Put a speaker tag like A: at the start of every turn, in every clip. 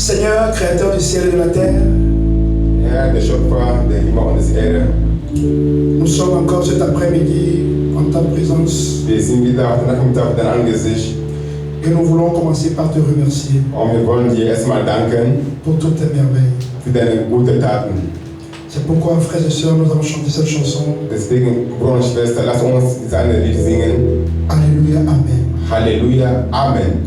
A: Seigneur, créateur du ciel et de la terre,
B: Herr, der Schöpfer der Himmel und des Erde,
A: nous sommes encore cet après-midi en ta présence
B: wir sind wieder heute Nachmittag auf dein Angesicht
A: et nous voulons commencer par te remercier
B: und wir wollen dir erstmal danken
A: pour toutes tes merveilles.
B: für deine guten Taten.
A: C'est pourquoi, frères et sœurs, nous allons chanter cette chanson.
B: Deswegen, Bruder und Schwester, lass uns dieses eine Lied singen.
A: Alléluia, Amen.
B: Halleluja, Amen.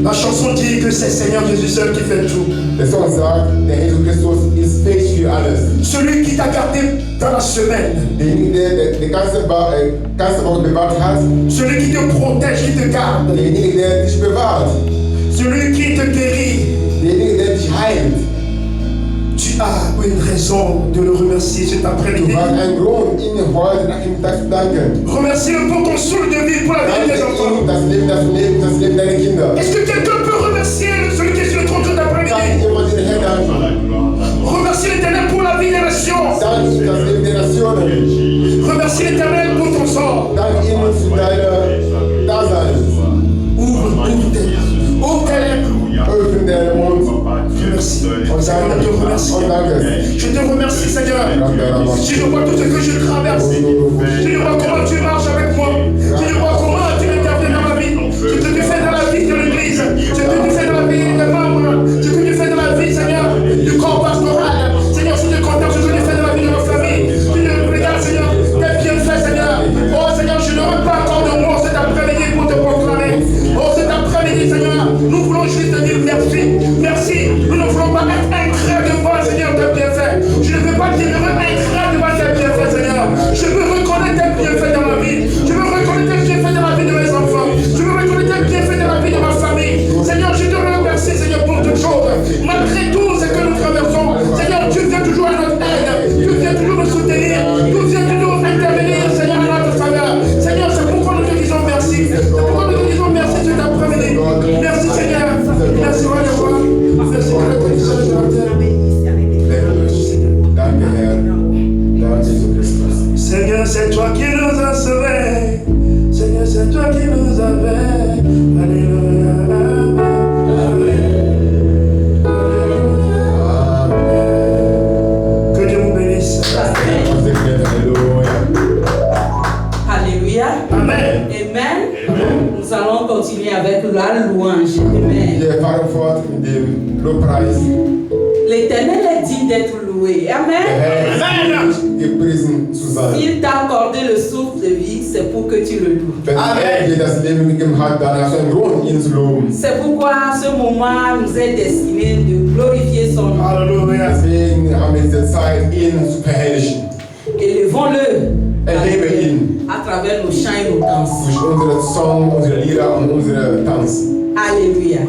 A: La chanson dit que c'est Seigneur Jésus seul qui fait tout.
B: Der Song sagt, der Jesus Christus ist fähig für alles.
A: Celui qui t'a gardé dans la semaine.
B: Derjenige, der die ganze Woche bewahrt hat.
A: Celui qui te protège, qui te garde.
B: Derjenige, der dich bewahrt.
A: Celui qui te guérit.
B: Derjenige, der dich heilt.
A: Tu as une raison de le remercier cet après-midi.
B: Du hast einen Grund, ihm heute Nachmittag zu danken.
A: Remercie-le pour ton souffle de vie, pour la vie de tes enfants.
B: Das Leben deiner Kinder.
A: Est-ce que quelqu'un peut remercier celui qui est sur le trône cet après-midi? Remercie l'Éternel pour la vie des nations. Remercie l'Éternel pour ton sort. Ouvre tes lèvres. Remercie. te remercie. Je te remercie, Seigneur. Si je vois tout ce que je traverse, si je vois comment tu marches avec moi, si je vois comment tu interviens dans ma vie, ce que tu fais dans la vie de l'Église, ce que tu fais dans la vie des membres, ce que tu fais dans la vie, Seigneur, du corps pastoral. Seigneur, je te contente ce que tu fais dans la vie de ma famille. Je regarde, Seigneur, tes bienfaits, Seigneur. Oh, Seigneur, je ne veux pas encore de mots cet après-midi pour te proclamer. Oh, cet après-midi, Seigneur, nous voulons juste te dire merci. Merci. Nous ne voulons pas être ingrats devant, Seigneur, tes bienfaits. Je ne veux pas demeurer ingrat devant tes bienfaits, Seigneur. Je veux reconnaître tes bienfaits dans ma vie. Je veux reconnaître tes bienfaits dans la vie de mes enfants. Je veux reconnaître tes bienfaits dans la vie de ma famille. Seigneur, je te remercie, Seigneur, pour toutes choses. Malgré tout ce que nous traversons, Seigneur, tu viens toujours à notre aide. Tu viens toujours nous soutenir. Tu viens toujours intervenir, Seigneur, à notre faveur. Seigneur, c'est pourquoi nous te disons merci. C'est pourquoi nous te disons merci cet après-midi. Merci, Seigneur. Merci, roi des rois. Merci pour la condition de la terre. Seigneur, c'est toi qui nous as sauvés. Seigneur, c'est toi qui nous as fait. Alléluia. Que Dieu vous bénisse.
C: Alléluia.
A: Amen.
C: Amen. Nous allons continuer avec la louange. Amen. L'Éternel est digne d'être loué. Amen. S'il t'a accordé le souffle de vie, c'est pour que tu le loues. C'est pourquoi ce moment nous est destiné de glorifier son nom.
A: Alléluia.
C: Élevons-le à travers nos chants et nos danses. Alléluia.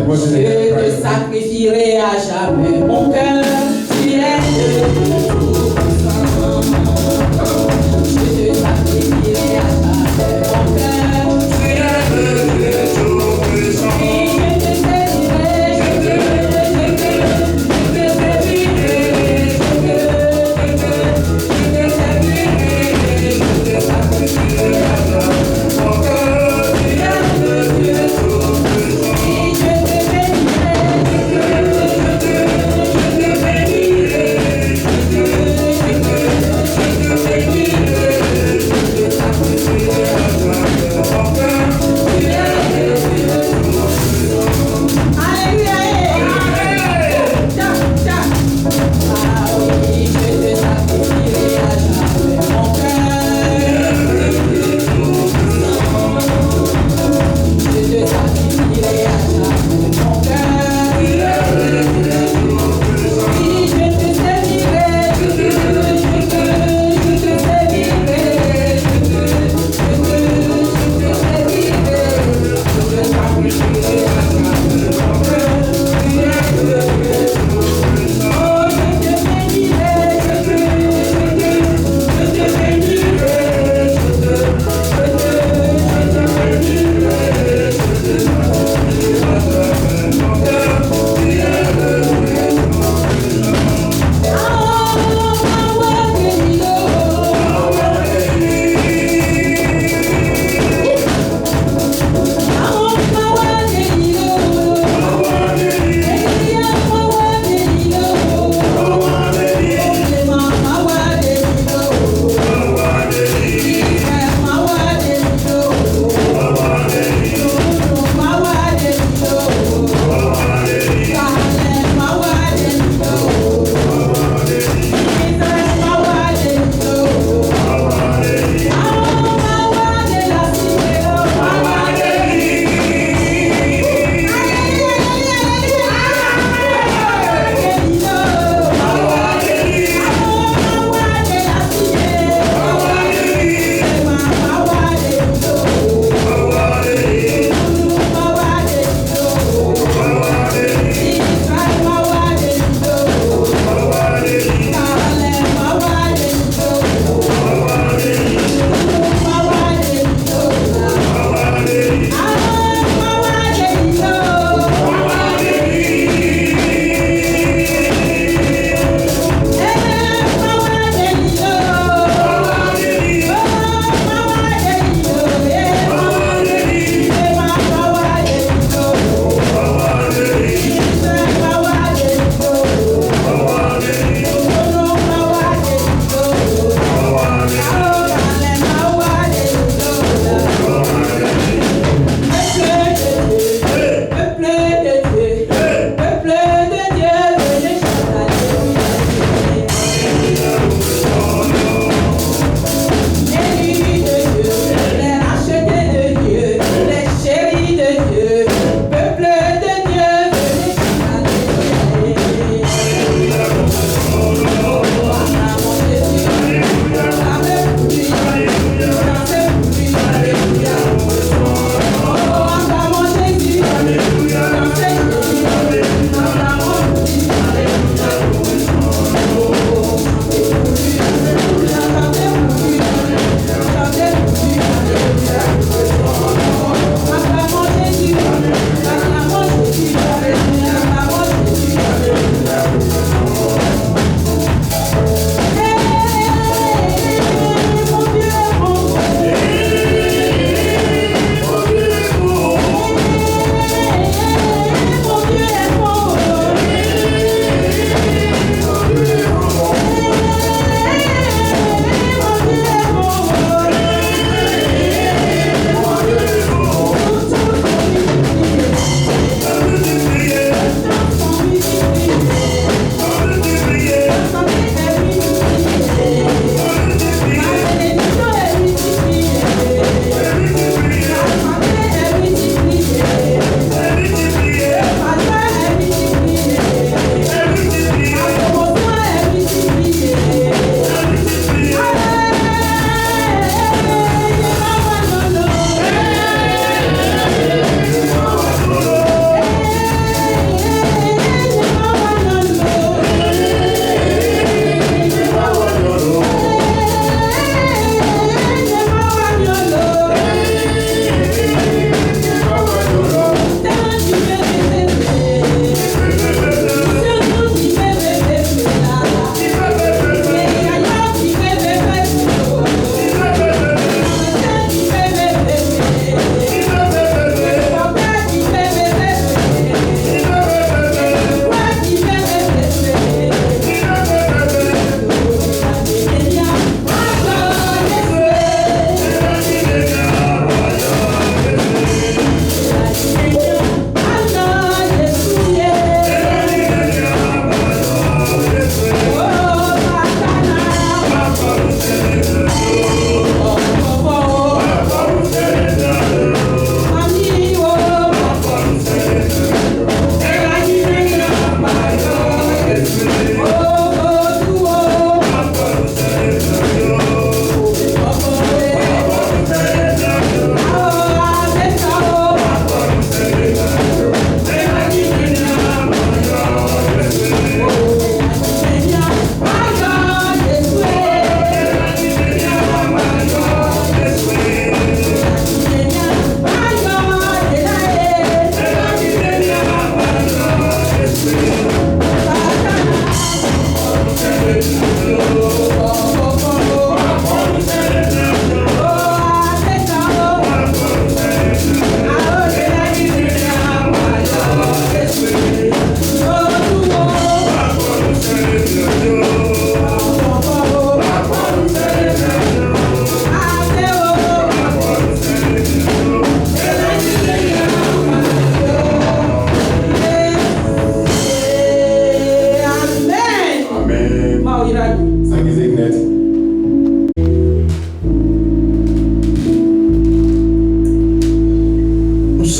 C: Je te sacrifierai à jamais mon cœur. Tu es de tout puissant. Je te sacrifierai à jamais mon cœur. Tu es de tout puissant.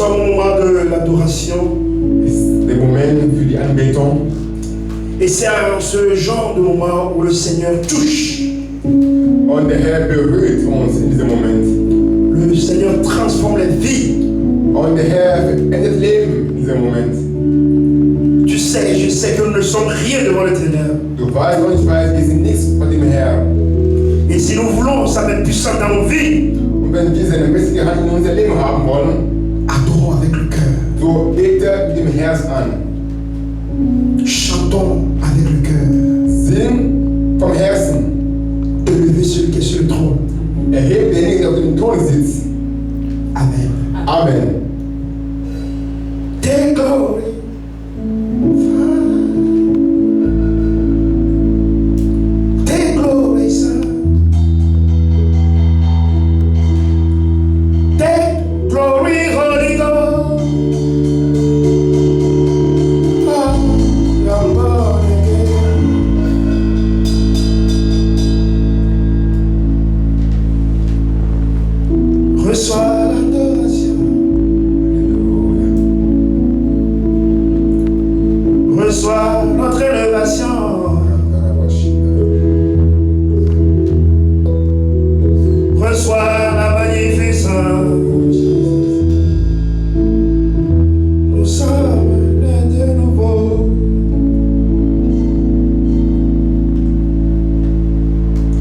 A: sommes au moment de l'adoration.
B: ist der Moment für die Anbetung.
A: Et c'est à ce genre de moment où le Seigneur touche.
B: Und der Herr berührt uns in diesem Moment.
A: Le Seigneur transforme les vies.
B: Und der Herr verändert Leben in diesem Moment.
A: Tu sais, je sais que nous ne sommes rien devant l'éternel.
B: Du weißt und ich weiß, wir sind nichts von dem Herrn.
A: Et si nous voulons ça va être puissant dans nos vies,
B: Und wenn wir seine mächtige Hand in unser Leben haben wollen,
A: adorons avec le cœur.
B: so bete mit dem Herz an.
A: Chantons avec le cœur.
B: Sing vom Herzen.
A: Élevez celui qui est sur le trône.
B: Erhebe denjenigen, der auf dem Thron sitzt.
A: Amen.
B: Amen.
A: Take glory. Take glory, son. Take glory, Holy Ghost. Oh, you're born again. Reçois l'adoration. Reçois notre élévation. Reçois la magnificence. Nous sommes nés de nouveau.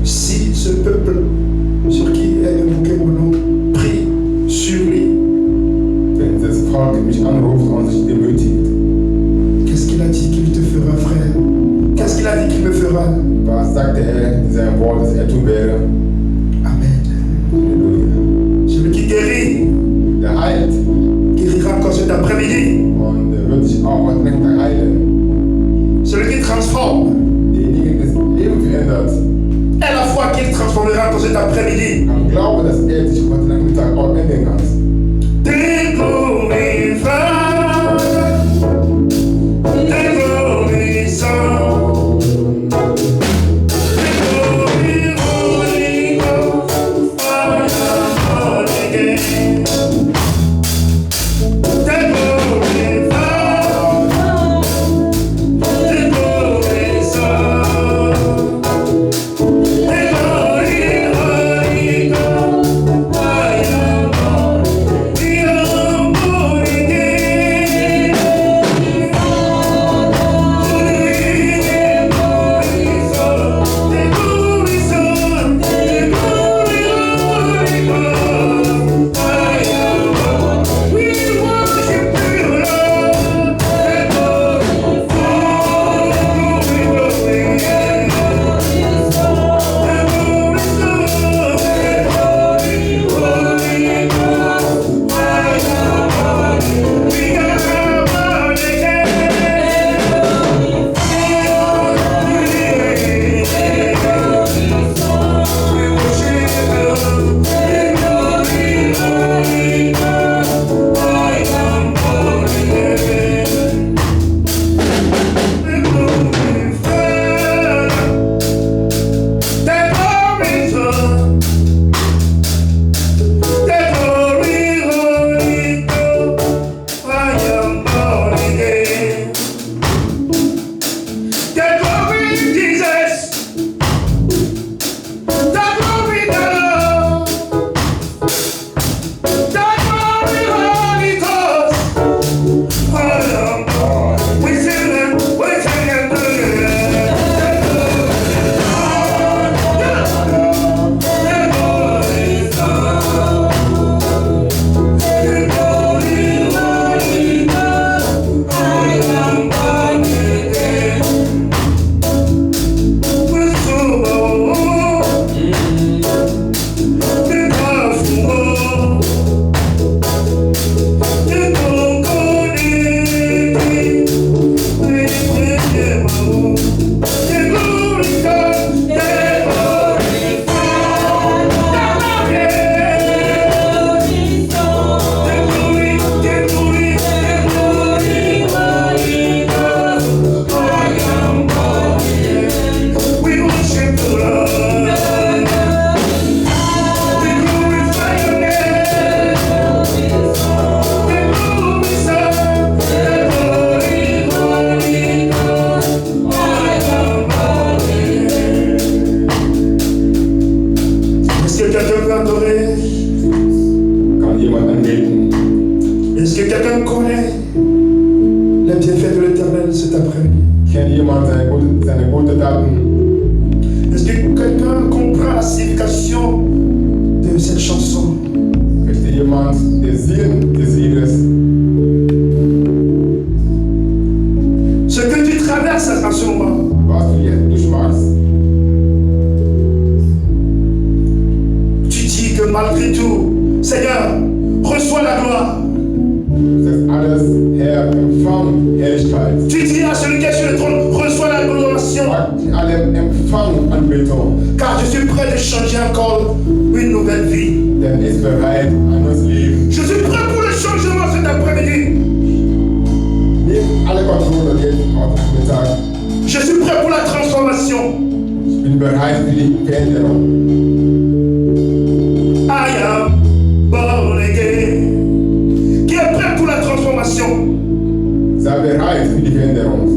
A: Si ce peuple sur qui est invoqué mon nom prie sur lui,
B: Wenn das Volk mich anruft und sich demütigt,
A: qu'est-ce qu'il a dit qu'il te fera, frère? Qu'est-ce qu'il a dit qu'il me fera?
B: was sagt der Herr in seinem Wort, dass er tun werde?
A: Amen.
B: Halleluja.
A: Celui qui guérit,
B: Der heilt
A: guérira encore cet après-midi.
B: und wird sich auch heute Nachmittag heilen.
A: Celui qui transforme,
B: Derjenige, der das Leben verändert,
A: est la foi qu'il transformera encore cet après-midi.
B: kann glauben, dass er sich heute Nachmittag auch ändern kann.
A: Take glory, Father. Take glory, Son. Take glory, Holy Ghost. Fire, born again. Take glory, Father. Take glory, Son. Take glory, Holy Ghost. Fire, Est-ce que quelqu'un connaît les bienfaits de l'Éternel cet après-midi?
B: Ken iemand zijn goede daden?
A: Est-ce que quelqu'un comprend la signification de cette chanson?
B: Versteht jemand den Sinn des Liedes?
A: Ce que tu traverses à ce moment,
B: Was du jetzt durchmachst,
A: tu dis que malgré tout, Seigneur, reçois la gloire.
B: das alles, Herr, Empfang Herrlichkeit.
A: Tu dis à celui qui est sur le trône, reçois la gloration.
B: Sagt in allem Empfang Anbetung,
A: Car je suis prêt de changer encore une nouvelle vie.
B: denn er ist bereit, ein neues Leben.
A: Je suis prêt pour le changement cet après-midi.
B: Nimm alle Kontrolle jetzt heute Mittag.
A: Je suis prêt pour la transformation.
B: Ich bin bereit für die Veränderung.
A: I am born again. Qui est prêt pour la transformation?
B: Sei bereit für die Veränderung.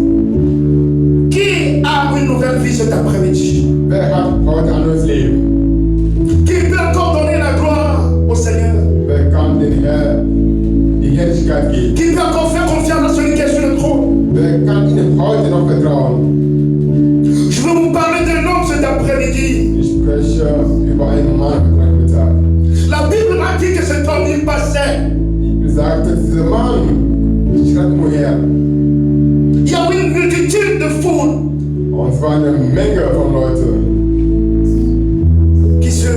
A: Qui a une nouvelle vie cet après-midi?
B: Wer hat heute ein neues Leben?
A: Qui peut encore donner la gloire au Seigneur?
B: Wer kann den Herr die Herrlichkeit geben?
A: Qui peut encore faire confiance à celui qui est sur le trône?
B: Wer kann ihnen heute noch vertrauen?
A: Je veux vous parler d'un homme cet après-midi.
B: Ich spreche über einen Mann heute Mittag.
A: La Bible m'a dit que cet homme, il passait.
B: Die Bibel sagte, dieser Mann schreibt umher.
A: Il y avait une multitude de foules
B: Und es war eine Menge von Leuten,
A: qui se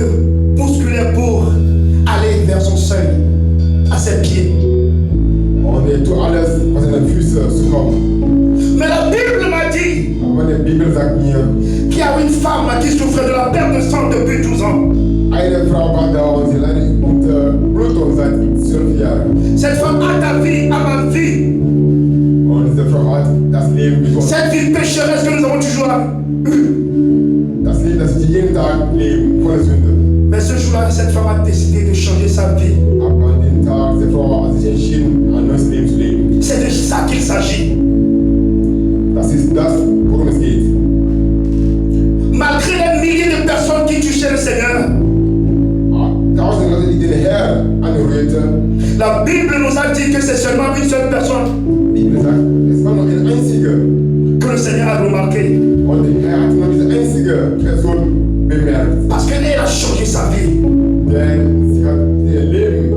A: bousculaient pour aller vers son seuil, à ses pieds.
B: und er tut alles, was an den Füßen zu kommen.
A: Mais la Bible m'a dit
B: Aber die Bibel sagt mir,
A: qu'il y avait une femme qui souffrait de la perte de sang depuis 12 ans.
B: eine Frau war da und sie leidet unter Blutung seit 12 Jahren.
A: Cette femme a ta vie, a ma vie.
B: Und diese Frau hat das Leben bekommen.
A: Cette vie pécheresse que nous avons toujours eue.
B: Das Leben, das wir jeden Tag leben, voller Sünde.
A: Mais ce jour-là, cette femme a décidé de changer sa vie.
B: Aber an dem Tag, diese Frau hat sich entschieden, ein neues Leben zu leben.
A: C'est de ça qu'il s'agit.
B: Das ist das, worum es geht.
A: Malgré les milliers de personnes qui touchaient le Seigneur,
B: Tausende Leute, die den Herrn anrührten,
A: la Bible nous a dit que c'est seulement une seule personne
B: die Bibel sagt, es war nur eine einzige.
A: que le Seigneur a remarqué.
B: Und der Herr hat nur diese einzige Person bemerkt.
A: Parce qu'elle a changé sa vie.
B: Denn sie hat ihr Leben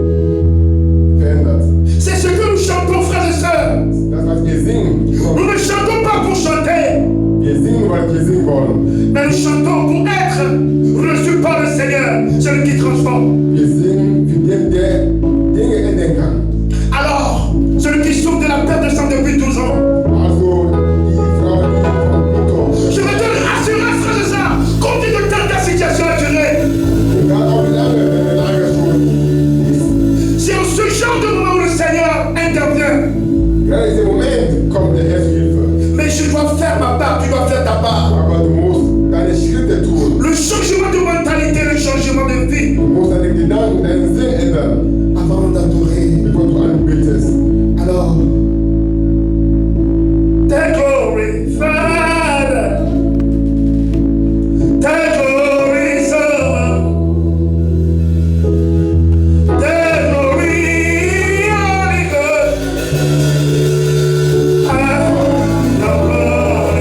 B: verändert.
A: C'est ce que nous chantons, frères et sœurs.
B: Das, was wir singen,
A: Nous ne chantons pas pour chanter,
B: wir singen, weil wir singen wollen.
A: mais nous chantons pour être reçus par le Seigneur, celui qui transforme.
B: Wir singen für den, der Dinge ändern kann.
A: Alors, celui qui souffre de la perte de sang depuis 12 ans,
B: Also die Frau, die von Blutung,
A: je veux te rassurer, frères et sœurs, compte tenu de ta situation à durer.
B: egal auch wie lange deine Lage schon ist,
A: C'est en ce genre de moment où le Seigneur intervient.
B: gerade in diesem Moment kommt der Herr zu Hilfe.
A: Mais je dois faire ma part, tu dois faire ta part.
B: Aber du musst deine Schritte tun.
A: Le changement de mentalité, le changement de vie.
B: Du musst deine Gedanken, deinen Sinn ändern,
A: Avant d'adorer.
B: bevor du anbetest.
A: Alors, take glory, Father. Take glory, Son. Take glory, Holy Ghost. I'm the Lord.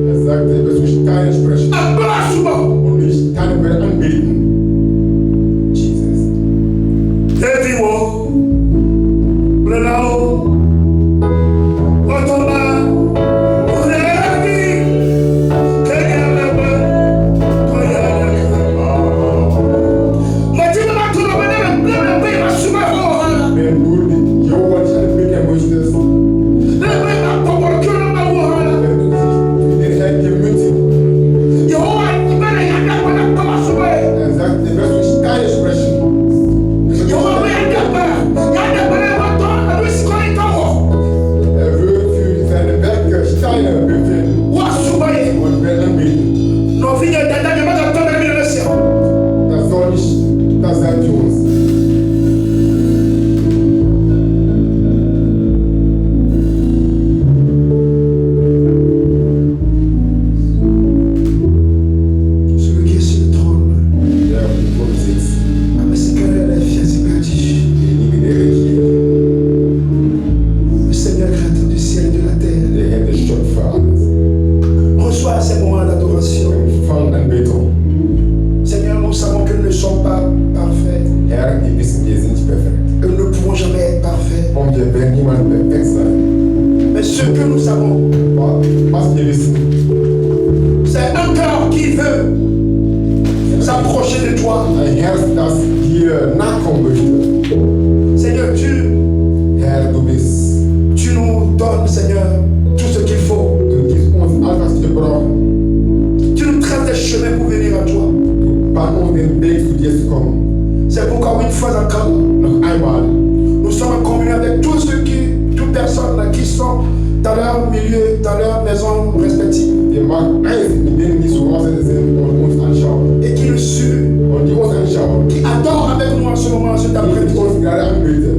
B: Er sagte, er wird durch Steine sprechen und durch Steine werden anbeten. Jesus. Wenn du die Jehova nicht anbeten möchtest, er sagt, er wird durch Steine sprechen. Er wird für seine Werke Steine befehlen und werden anbeten. Das soll nicht das sein für uns.
A: Celui qui est sur le trône,
B: Der auf dem Thron sitzt, derjenige, der regiert,
A: le Seigneur créateur du ciel et de la terre,
B: der Herr, der Schöpfer alles.
A: reçoit ces moments d'adoration.
B: Empfang Anbetung.
A: Seigneur, nous savons que nous ne sommes pas parfaits
B: Herr, wir wissen, wir sind nicht perfekt.
A: et nous ne pouvons jamais être parfaits.
B: Und wir werden niemand perfekt sein.
A: Mais ce que nous savons,
B: Was wir wissen,
A: c'est un cœur qui veut s'approcher de toi.
B: ein Herz, das dir nachkommen möchte.
A: Seigneur,
B: Herr, du bist,
A: tu nous donnes, Seigneur, tout ce qu'il faut.
B: du gibst uns alles, was wir brauchen.
A: Tu nous traces des chemins pour venir à toi.
B: Du bahn uns den Weg, zu dir zu kommen.
A: C'est pourquoi une fois encore,
B: Noch einmal,
A: nous sommes en communion avec toutes personnes qui sont dans leur milieu, dans leur maison respective
B: wir machen eins mit denen, die zu Hause sind und uns anschauen.
A: et qui nous suivent,
B: Und die uns anschauen.
A: qui adorent avec nous en ce moment, cet
B: Die
A: après-midi.
B: uns gerade anbeten.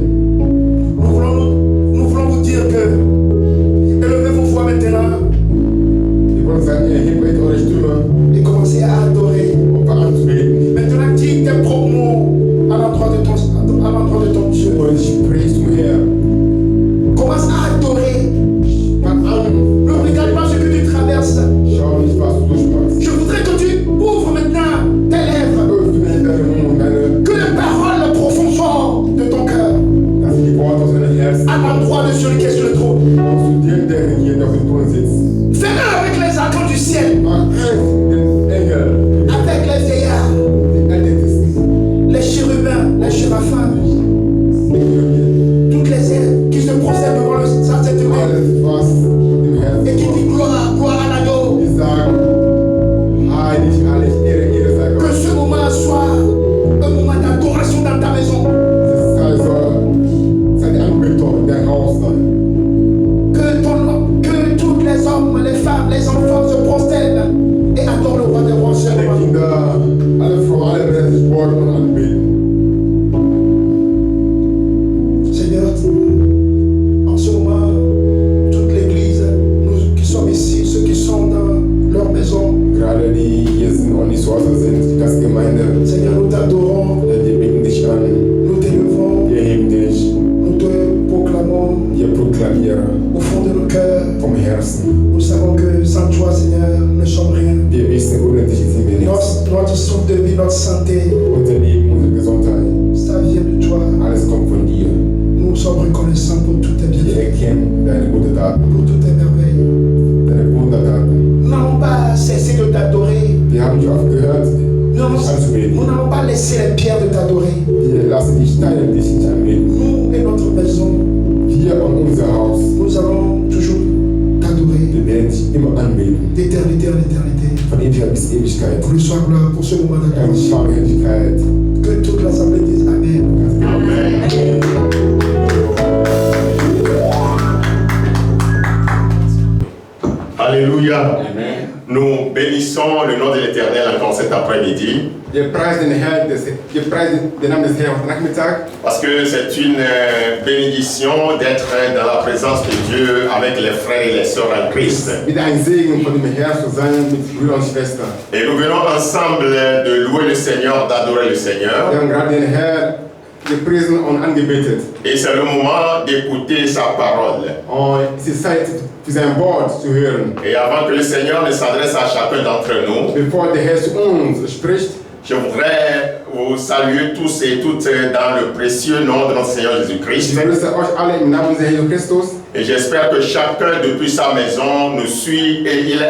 A: Nous voulons vous dire que élevez vos voix maintenant
B: Wir wollen sagen, erhebt euch eure Stimme
A: et commencez à adorer.
B: und fang an zu beten.
A: Maintenant, dis tes propres mots à l'endroit de ton Dieu.
B: Und sprich zum Herrn.
A: Commence à adorer.
B: Fang an.
A: Ne regarde pas ce que tu traverses.
B: Schau nicht, was du durchmachst.
A: Je voudrais que tu ouvres maintenant tes lèvres.
B: Öffne deinen Mund,
A: Que les paroles profondes sortent de ton cœur
B: dass die Worte aus deinem Herzen
A: à l'endroit de celui qui est sur le trône.
B: und zu dem, der hier auf dem Thron sitzt.
A: Fais-le avec les archanges du ciel,
B: Mach eins mit den Engeln,
A: avec les vieillards,
B: den Ältesten,
A: les chérubins, les séraphins,
B: die Könige,
A: toutes les ailes qui se procèdent devant le Saint-Sacrement
B: alles, was im Herzen
A: et qui
B: kommt.
A: dit gloire, gloire à l'agneau.
B: Die sagen, heilig, heilig, Ehre sei
A: Que
B: Gott.
A: ce moment soit un moment d'adoration dans ta maison.
B: Das ist also seine Anbetung in dein Haus sein.
A: Que tous les hommes, les femmes, les enfants se prosternent et adorent le roi des rois. ce
B: Alle
A: moment.
B: Kinder, alle Frauen, alle werden sich beugen und anbeten.
A: Seigneur, en ce moment, toute l'église, nous qui sommes ici, ceux qui sont dans leur maison,
B: Gerade die hier sind und die zu Hause sind, die Gastgemeinde,
A: Seigneur, nous t'adorons,
B: die beten dich an,
A: nous t'élevons,
B: wir heben dich,
A: nous te proclamons
B: wir proklamieren
A: au fond de nos cœurs.
B: vom Herzen.
A: Nous savons que sans toi, Seigneur, nous ne sommes rien.
B: Wir wissen, ohne dich sind wir nichts.
A: Notre souffle de vie, notre santé,
B: Unser Leben, unsere Gesundheit,
A: ça vient de toi.
B: alles kommt von dir.
A: Nous sommes reconnaissants pour tous tes
B: Wir
A: bienfaits,
B: erkennen deine guten Taten,
A: pour toutes tes merveilles.
B: deine Wundertaten.
A: Nous n'allons pas cesser de t'adorer.
B: Wir haben nicht aufgehört, dich anzubeten.
A: Nous n'allons pas laisser les pierres de t'adorer.
B: Wir lassen die Steine dich nicht anbeten.
A: Nous et notre maison,
B: Wir und unser Haus,
A: nous allons toujours t'adorer
B: wir werden dich immer anbeten.
A: d'éternité en éternité.
B: Von Ewigkeit bis Ewigkeit.
A: Pour le soir, gloire, pour ce moment d'adoration.
B: Empfang Herrlichkeit.
A: Que toute l'assemblée dise Amen.
B: Amen.
D: Alléluia. Nous bénissons le nom de l'Éternel encore cet après-midi
B: Wir preisen den Herrn, wir preisen den Namen des Herrn heute Nachmittag,
D: parce que c'est une bénédiction d'être dans la présence de Dieu avec les frères et les sœurs en Christ.
B: wieder ein Segen von dem Herrn zu sein mit Brüdern und Schwestern.
D: Et nous venons ensemble de louer le Seigneur, d'adorer le Seigneur.
B: Wir haben gerade den Herrn gepriesen und angebetet.
D: Et c'est le moment d'écouter sa parole.
B: Und es ist Zeit, für sein Wort zu hören.
D: Et avant que le Seigneur ne s'adresse à chacun d'entre nous,
B: Bevor der Herr zu uns spricht,
D: je voudrais vous saluer tous et toutes dans le précieux nom de notre Seigneur
B: ich
D: Jésus-Christ.
B: grüße euch alle im Namen des Herrn Jesus Christus.
D: Et j'espère que chacun depuis sa maison nous suit et il est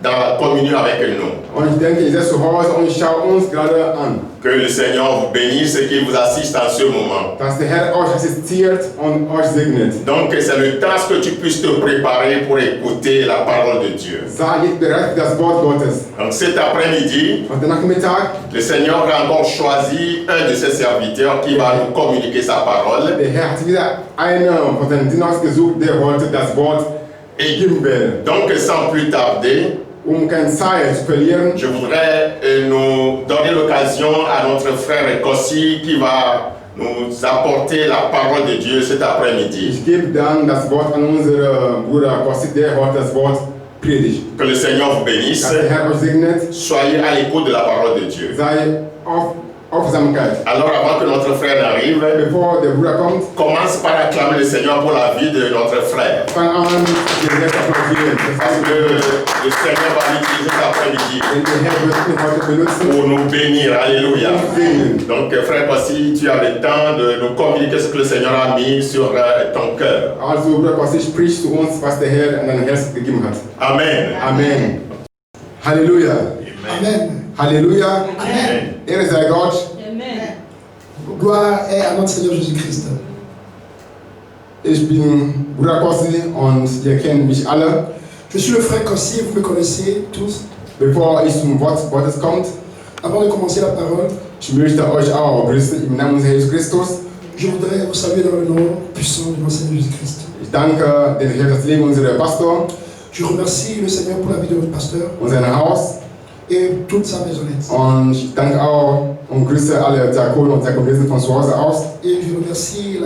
D: dans la communion avec nous.
B: Und ich denke, ihr seid zu Hause und ich schaue uns gerade an.
D: Que le Seigneur vous bénisse et qu'il vous assiste en ce moment.
B: Dass der Herr euch assistiert und euch segnet.
D: Donc c'est le temps que tu puisses te préparer pour écouter la parole de Dieu.
B: Sei jetzt bereit für das Wort Gottes.
D: Donc cet après-midi,
B: Und danach Mittag,
D: le Seigneur a encore choisi un de ses serviteurs qui va nous communiquer sa parole.
B: der Herr hat wieder einen von seinen Dienern ausgesucht, der wollte das Wort geben werden.
D: Donc sans plus tarder,
B: Keine Zeit zu verlieren,
D: je voudrais nous donner l'occasion à notre frère Kossi qui va nous apporter la parole de Dieu cet après-midi.
B: ich gebe dann das Wort an unseren Bruder Kossi, der heute das Wort predigt.
D: Que le Seigneur vous bénisse.
B: Dass der Herr euch segnet,
D: Soyez à l'écoute de la parole de Dieu.
B: sei Aufmerksamkeit.
D: Alors avant que notre frère n'arrive,
B: Bevor der Bruder kommt,
D: commence par acclamer le Seigneur pour la vie de notre frère.
B: fang an, den Herr zu applaudieren.
D: Parce que le Seigneur va l'utiliser cet après-midi
B: Denn der Herr wird mich heute benutzen,
D: pour nous bénir. Alléluia.
B: und segnen.
D: Donc frère Kossi, tu as le temps de nous communiquer ce que le Seigneur a mis sur ton cœur.
B: Also, Bruder Kossi, sprich zu uns, was der Herr an dein Herz gegeben hat.
D: Amen.
B: Amen. Halleluja.
E: Amen.
B: Halleluja.
E: Amen.
B: Ehre sei Gott.
C: Amen.
E: Gloire est à notre Seigneur Jésus-Christ.
B: Ich bin Bruder Kossi und ihr kennt mich alle.
E: Je suis le frère Kossi, vous me connaissez tous.
B: Bevor ich zum Wort Gottes kommt,
E: Avant de commencer la parole,
B: ich möchte euch auch grüßen im Namen des Herrn Jesus Christus.
E: je voudrais vous saluer dans le nom puissant de notre Seigneur Jésus-Christ.
B: Ich danke dem Herrn das Leben unserer Pastor
E: Je remercie le Seigneur pour la vie de notre pasteur
B: und sein Haus.
E: et toute sa maisonnette.
B: Und ich danke auch und grüße alle Diakonen und Diakonisen von zu Hause aus.
E: Et je remercie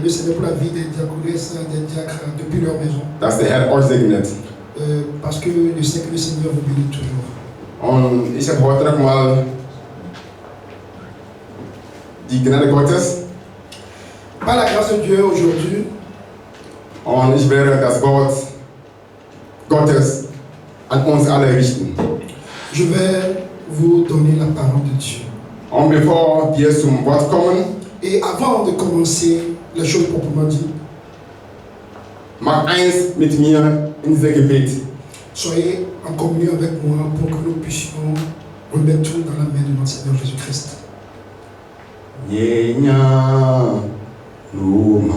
E: le Seigneur pour la vie des diaconesses, des diacres depuis leur maison.
B: Dass der Herr euch segnet.
E: Parce que je sais que le Seigneur vous bénit toujours.
B: Und ich habe heute noch mal die Gnade Gottes.
E: Par la grâce de Dieu aujourd'hui,
B: Und ich werde das Wort Gottes an uns alle richten.
E: je vais vous donner la parole de Dieu.
B: Und bevor wir zum Wort kommen,
E: Et avant de commencer les choses proprement dites,
B: mach eins mit mir in dieser Gebet.
E: soyez en communion avec moi pour que nous puissions remettre tout dans la main de notre Seigneur Jésus-Christ.
B: Nyenya luma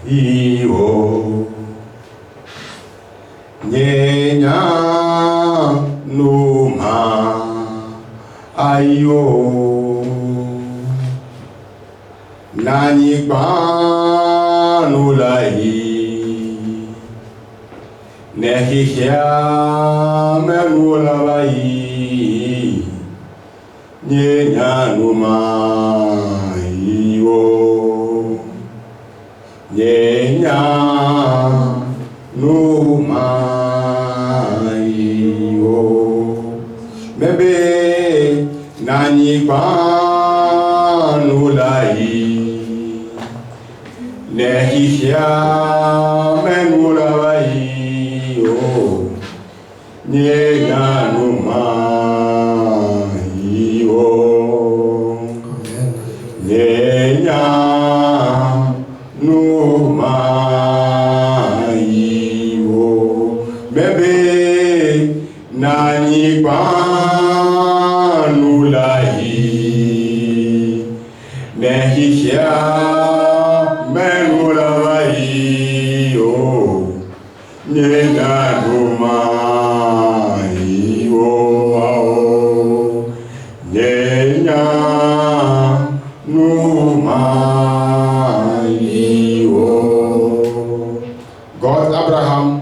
B: iyo Nyenya luma ayo Nani banu lai Nehihya menulawai Nyenya luma iyo Nyenya luma iyo Bebe nani banu lai Nehihya menulawai Nyenya luma Nyenya numa iyo bebe nani banu lahi nehihya menula iyo nyenya numa iyo nyenya Gott Abraham,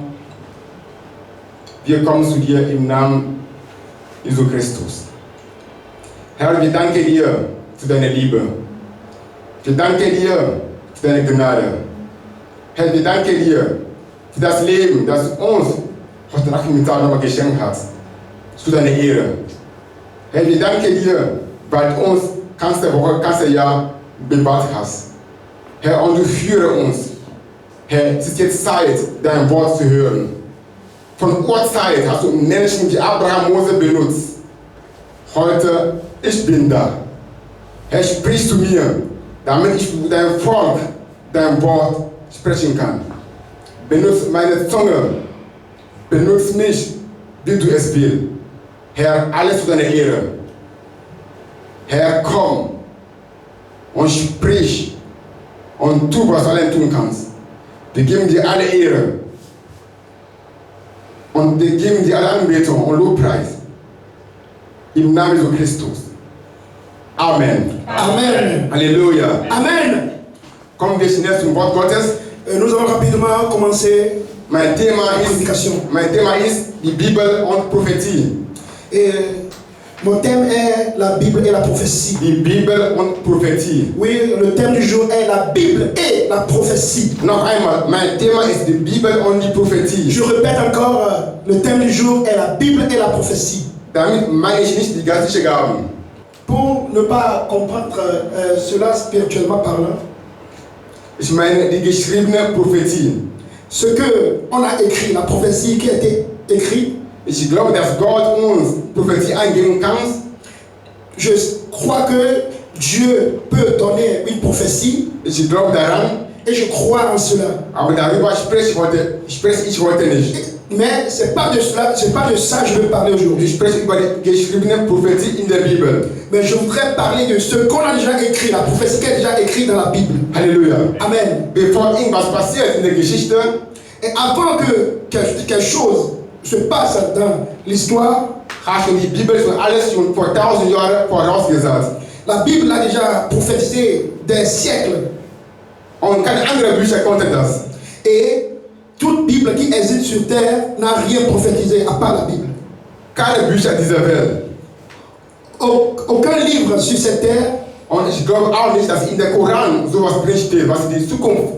B: wir kommen zu dir im Namen Jesu Christus. Herr, wir danken dir für deine Liebe. Wir danken dir für deine Gnade. Herr, wir danken dir für das Leben, das du uns heute Nachmittag nochmal geschenkt hast. Zu deiner Ehre. Herr, wir danken dir, weil du uns ganze Woche, ganze Jahr bewahrt hast. Herr, und du führe uns. Herr, es ist jetzt Zeit, dein Wort zu hören. Von Urzeit hast du Menschen wie Abraham, Mose benutzt. Heute, ich bin da. Herr, sprich zu mir, damit ich dein Volk, dein Wort sprechen kann. Benutze meine Zunge. Benutze mich, wie du es willst. Herr, alles zu deiner Ehre. Herr, komm und sprich und tu, was du allein tun kannst. Wir geben dir alle Ehre und wir geben dir alle Anbetung und Lobpreis. Im Namen Jesu Christus. Amen.
A: Amen.
B: Halleluja.
A: Amen.
B: Kommen wir schnell zum Wort Gottes.
A: Nous allons rapidement commencer
B: Mein Thema
A: la prédication.
B: ist die Bibel und Prophetie.
A: Et mon thème est la Bible et la prophétie.
B: Die Bibel und Prophetie.
A: Oui, le thème du jour est la Bible et la prophétie.
B: Noch einmal, mein Thema ist die Bibel und die Prophetie.
A: Je répète encore, le thème du jour est la Bible et la prophétie.
B: Damit meine ich nicht die geistlichen Gaben.
A: Pour ne pas comprendre cela spirituellement parlant,
B: Ich meine die geschriebene Prophetie.
A: ce que on a écrit, la prophétie qui a été écrite,
B: Ich glaube, dass Gott uns Prophetie eingeben kann.
A: je crois que Dieu peut donner une prophétie
B: Ich glaube daran,
A: et je crois en cela.
B: aber darüber spreche ich heute nicht.
A: Mais c'est pas de cela, c'est pas de ça que je veux parler aujourd'hui.
B: Ich spreche über die geschriebene Prophetie in der Bibel.
A: Mais je voudrais parler de ce qu'on a déjà écrit, la prophétie qui est déjà écrite dans la Bible.
B: Halleluja.
A: Amen.
B: Bevor irgendwas passiert in der Geschichte,
A: Et avant que quelque chose se passe dans l'histoire,
B: hat schon die Bibel schon alles schon vor 1000 Jahren vorausgesagt.
A: la Bible a déjà prophétisé des siècles.
B: Und keine andere Bücher konnte das.
A: Et toute Bible qui existe sur terre n'a rien prophétisé à part la Bible.
B: Keine Bücher dieser Welt.
A: Aucun livre sur cette terre,
B: Und ich glaube auch nicht, dass in der Koran sowas drinsteht, was die Zukunft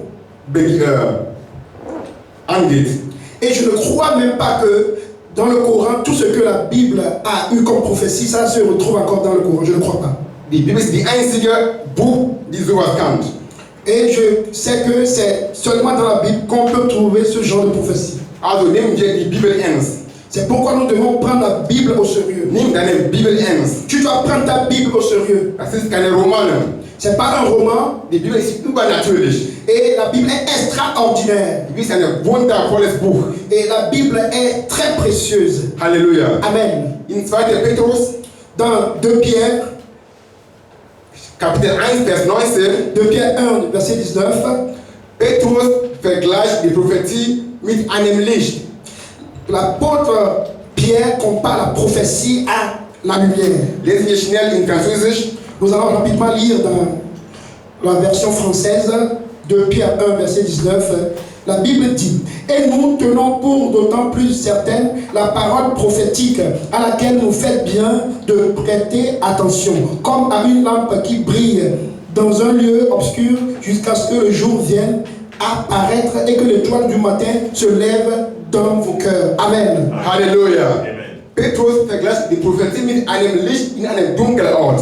B: angeht.
A: et je ne crois même pas que dans le Coran, tout ce que la Bible a eu comme prophétie, ça se retrouve encore dans le Coran. Je ne crois pas.
B: Die Bibel ist die einzige Buch, die sowas kann.
A: Et je sais que c'est seulement dans la Bible qu'on peut trouver ce genre de prophétie.
B: Also nehmen wir die Bibel ernst.
A: C'est pourquoi nous devons prendre la Bible au sérieux.
B: Nimm deine Bibel ernst.
A: Tu dois prendre ta Bible au sérieux.
B: Das ist keine Romane.
A: C'est pas un roman.
B: Die Bibel ist übernatürlich.
A: Et la Bible est extraordinaire.
B: Die Bibel ist ein wundervolles Buch.
A: Et la Bible est très précieuse.
B: Halleluja.
A: Amen.
B: In 2. Petrus,
A: Dans 2 Pierre,
B: Kapitel 1, Vers 19,
A: 2 Pierre 1, verset 19,
B: Petrus vergleicht die Prophetie mit einem Licht.
A: l'apôtre Pierre compare la prophétie à la lumière.
B: Lesen wir schnell in Französisch.
A: Nous allons rapidement lire dans la version française, 2 Pierre 1, verset 19. La Bible dit: et nous tenons pour d'autant plus certaine la parole prophétique à laquelle nous faites bien de prêter attention, comme à une lampe qui brille dans un lieu obscur jusqu'à ce que le jour vienne apparaître et que l'étoile du matin se lève dans vos cœurs. Amen.
B: Halleluja. Petrus vergleicht die Prophetie mit einem Licht in einem dunklen Ort.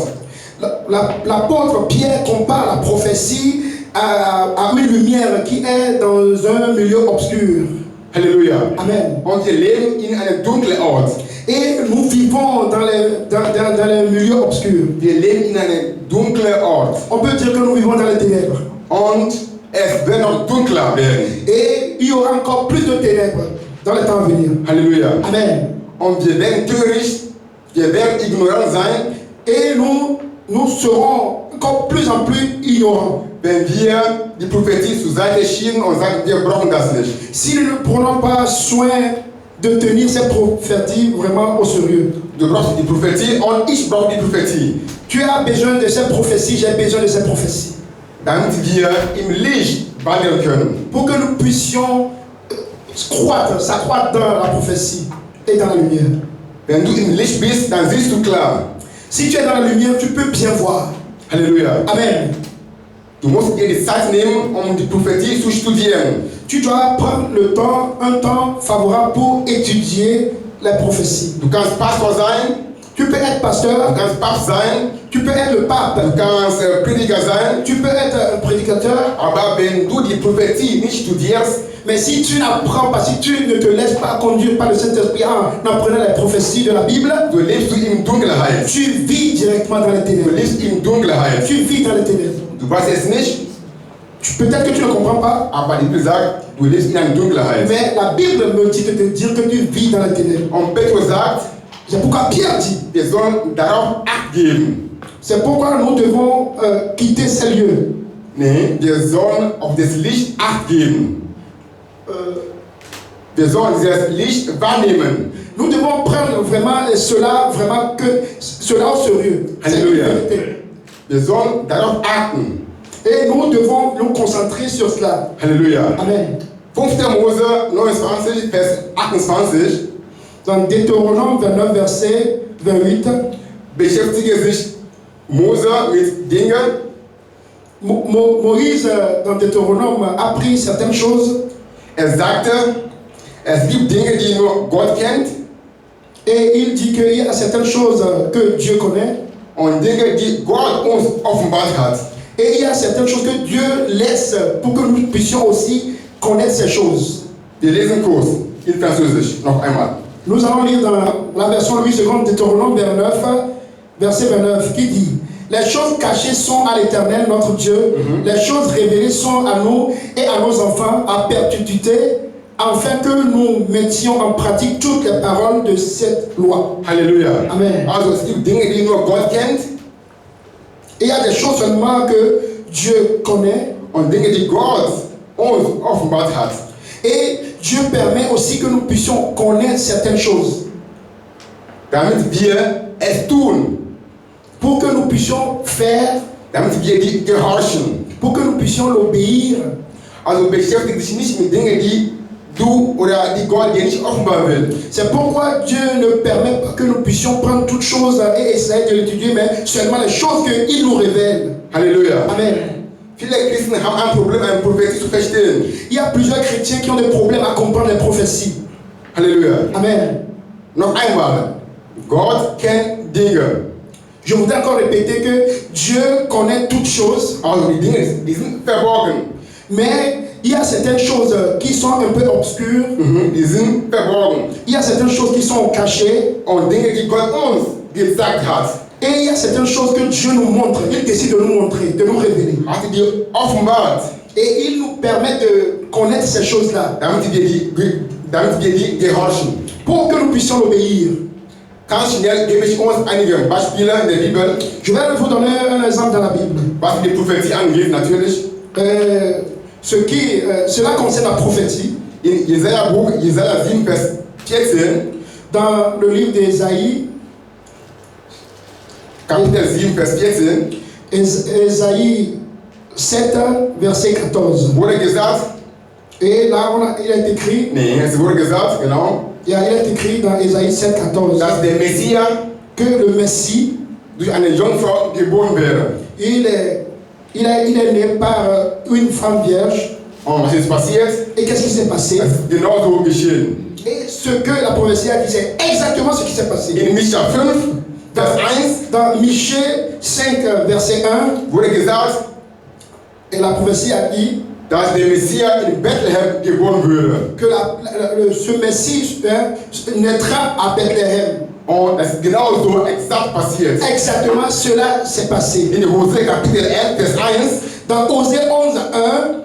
A: L'apôtre Pierre compare la prophétie à une lumière qui est dans un milieu obscur.
B: Halleluja.
A: Amen.
B: Und wir leben in einem dunklen Ort.
A: Et nous vivons dans les milieux obscurs.
B: Wir leben in einem dunklen Ort.
A: On peut dire que nous vivons dans les ténèbres.
B: Und es wird noch dunkler werden.
A: Et il y aura encore plus de ténèbres dans les temps à venir.
B: Halleluja.
A: Amen.
B: Und wir werden töricht, wir werden ignorant sein,
A: Et nous serons encore plus en plus ignorants
B: wenn wir die Prophetie zur Seite schieben und sagen, wir brauchen das nicht.
A: si nous ne prenons pas soin de tenir cette prophétie vraiment au sérieux.
B: Du brauchst die Prophetie und ich brauche die Prophetie.
A: Tu as besoin de cette prophétie, j'ai besoin de cette prophétie.
B: Damit wir im Licht wandeln können.
A: Pour que nous puissions s'accroître dans la prophétie et dans la lumière.
B: Wenn du im Licht bist, dann siehst du klar.
A: Si tu es dans la lumière, tu peux bien voir.
B: Halleluja.
A: Amen.
B: Du musst dir die Zeit nehmen, um die Prophetie zu studieren.
A: Tu dois prendre un temps favorable pour étudier les prophéties.
B: Du kannst Pastor sein,
E: Tu peux être pasteur.
B: Du kannst Papst sein.
E: Tu peux être le pape.
B: Du kannst Prediger sein.
E: Tu peux être un prédicateur.
B: Aber wenn du die Prophetie nicht studierst,
E: Mais si tu n'apprends pas, si tu ne te laisses pas conduire par le Saint-Esprit en apprenant les prophéties de la Bible,
B: du lebst du in Dunkelheit.
E: tu vis directement dans les
B: Du
E: ténèbres.
B: lebst in Dunkelheit.
E: Tu vis dans les ténèbres.
B: Du weißt es nicht,
E: Peut-être que tu ne comprends pas,
B: aber die Bibel sagt, du lebst in einer Dunkelheit.
E: mais la Bible me dit de te dire que tu vis dans les ténèbres.
B: Und Petrus sagt,
E: C'est pourquoi Pierre dit,
B: wir sollen darauf Acht geben.
E: c'est pourquoi nous devons quitter ces lieux.
B: Nee, wir sollen auf das Licht Acht geben. Wir sollen dieses Licht wahrnehmen.
E: Nous devons prendre vraiment cela, vraiment que cela au sérieux. C'est une
B: Alléluia.
E: vérité.
B: Wir sollen darauf achten.
E: Et nous devons nous concentrer sur cela.
B: Halleluja.
E: Amen.
B: 5. Mose 29, Vers 28.
E: Dans Deutéronome 29, verset 28,
B: Beschäftige sich Mose mit Dingen,
E: Moïse, dans Deutéronome, a appris certaines choses
B: sagte, es gibt Dinge, die nur Gott kennt
E: et il dit qu'il y a certaines choses que Dieu connaît
B: und Dinge, die Gott uns offenbart hat.
E: et il y a certaines choses que Dieu laisse pour que nous puissions aussi connaître ces choses.
B: Wir lesen kurz in Französisch noch einmal.
E: Nous allons lire dans la version Louis II, Deutéronome 29, verset 29, qui dit: les choses cachées sont à l'Éternel notre Dieu, les choses révélées sont à nous et à nos enfants à perpétuité, afin que nous mettions en pratique toutes les paroles de cette loi.
B: Halleluja.
E: Amen.
B: Also es gibt Dinge, die nur Gott kennt
E: Et il y a des choses seulement que Dieu connaît
B: und Dinge, die Gott uns offenbart hat.
E: et Dieu permet aussi que nous puissions connaître certaines choses
B: Damit wir es tun,
E: pour que nous puissions faire,
B: damit wir die gehorchen.
E: pour que nous puissions l'obéir.
B: Also beschäftige dich nicht mit Dingen, die du oder die Gott dir nicht offenbar will.
E: C'est pourquoi Dieu ne permet pas que nous puissions prendre toutes choses et essayer de l'étudier, mais seulement les choses qu'il nous révèle.
B: Halleluja.
E: Amen.
B: Viele Christen haben ein Problem, eine Prophetie zu verstehen.
E: Il y a plusieurs chrétiens qui ont des problèmes à comprendre les prophéties.
B: Halleluja.
E: Amen.
B: Noch einmal. Gott kennt Dinge.
E: Je voudrais encore répéter que Dieu connaît toutes choses,
B: Also die Dinge, die sind verborgen.
E: mais il y a certaines choses qui sont un peu obscures,
B: Die sind verborgen.
E: il y a certaines choses qui sont cachées,
B: Und Dinge, die Gott uns gesagt hat,
E: et il y a certaines choses que Dieu nous montre. Il décide de nous montrer, de nous révéler.
B: hat er dir offenbart,
E: Et il nous permet de connaître ces choses-là
B: damit wir die gehorchen.
E: pour que nous puissions l'obéir.
B: Ganz schnell gebe ich uns einige Beispiele in der Bibel,
E: Je vais vous donner un exemple dans la Bible.
B: was die Prophetie angeht, natürlich.
E: Cela concerne la prophétie.
B: In Jesaja Buch, Jesaja 7, Vers 14,
E: Dans le livre d'Ésaïe,
B: Kapitel 7, Vers 14,
E: Ésaïe 7, verset 14.
B: wurde gesagt,
E: Et là, il est écrit,
B: nee, es wurde gesagt, genau,
E: il est écrit dans Ésaïe 7, 14,
B: dass der Messias
E: que le Messie,
B: durch eine Jungfrau geboren wäre.
E: il est né par une femme vierge.
B: Und was ist passiert?
E: Et qu'est-ce qui s'est passé?
B: Es ist genauso geschehen.
E: Et ce que la prophétie a dit, c'est exactement ce qui s'est passé.
B: In Micha 5, Vers 1
E: Dans Michée 5, verset 1,
B: wurde gesagt,
E: et la prophétie a dit
B: dass der Messias in Bethlehem geboren würde.
E: que ce Messie naîtra à Bethléem.
B: Und es ist genauso exakt passiert.
E: Exactement cela s'est passé.
B: In Hosea Kapitel 11, Vers 1
E: Dans Osée 11, 1,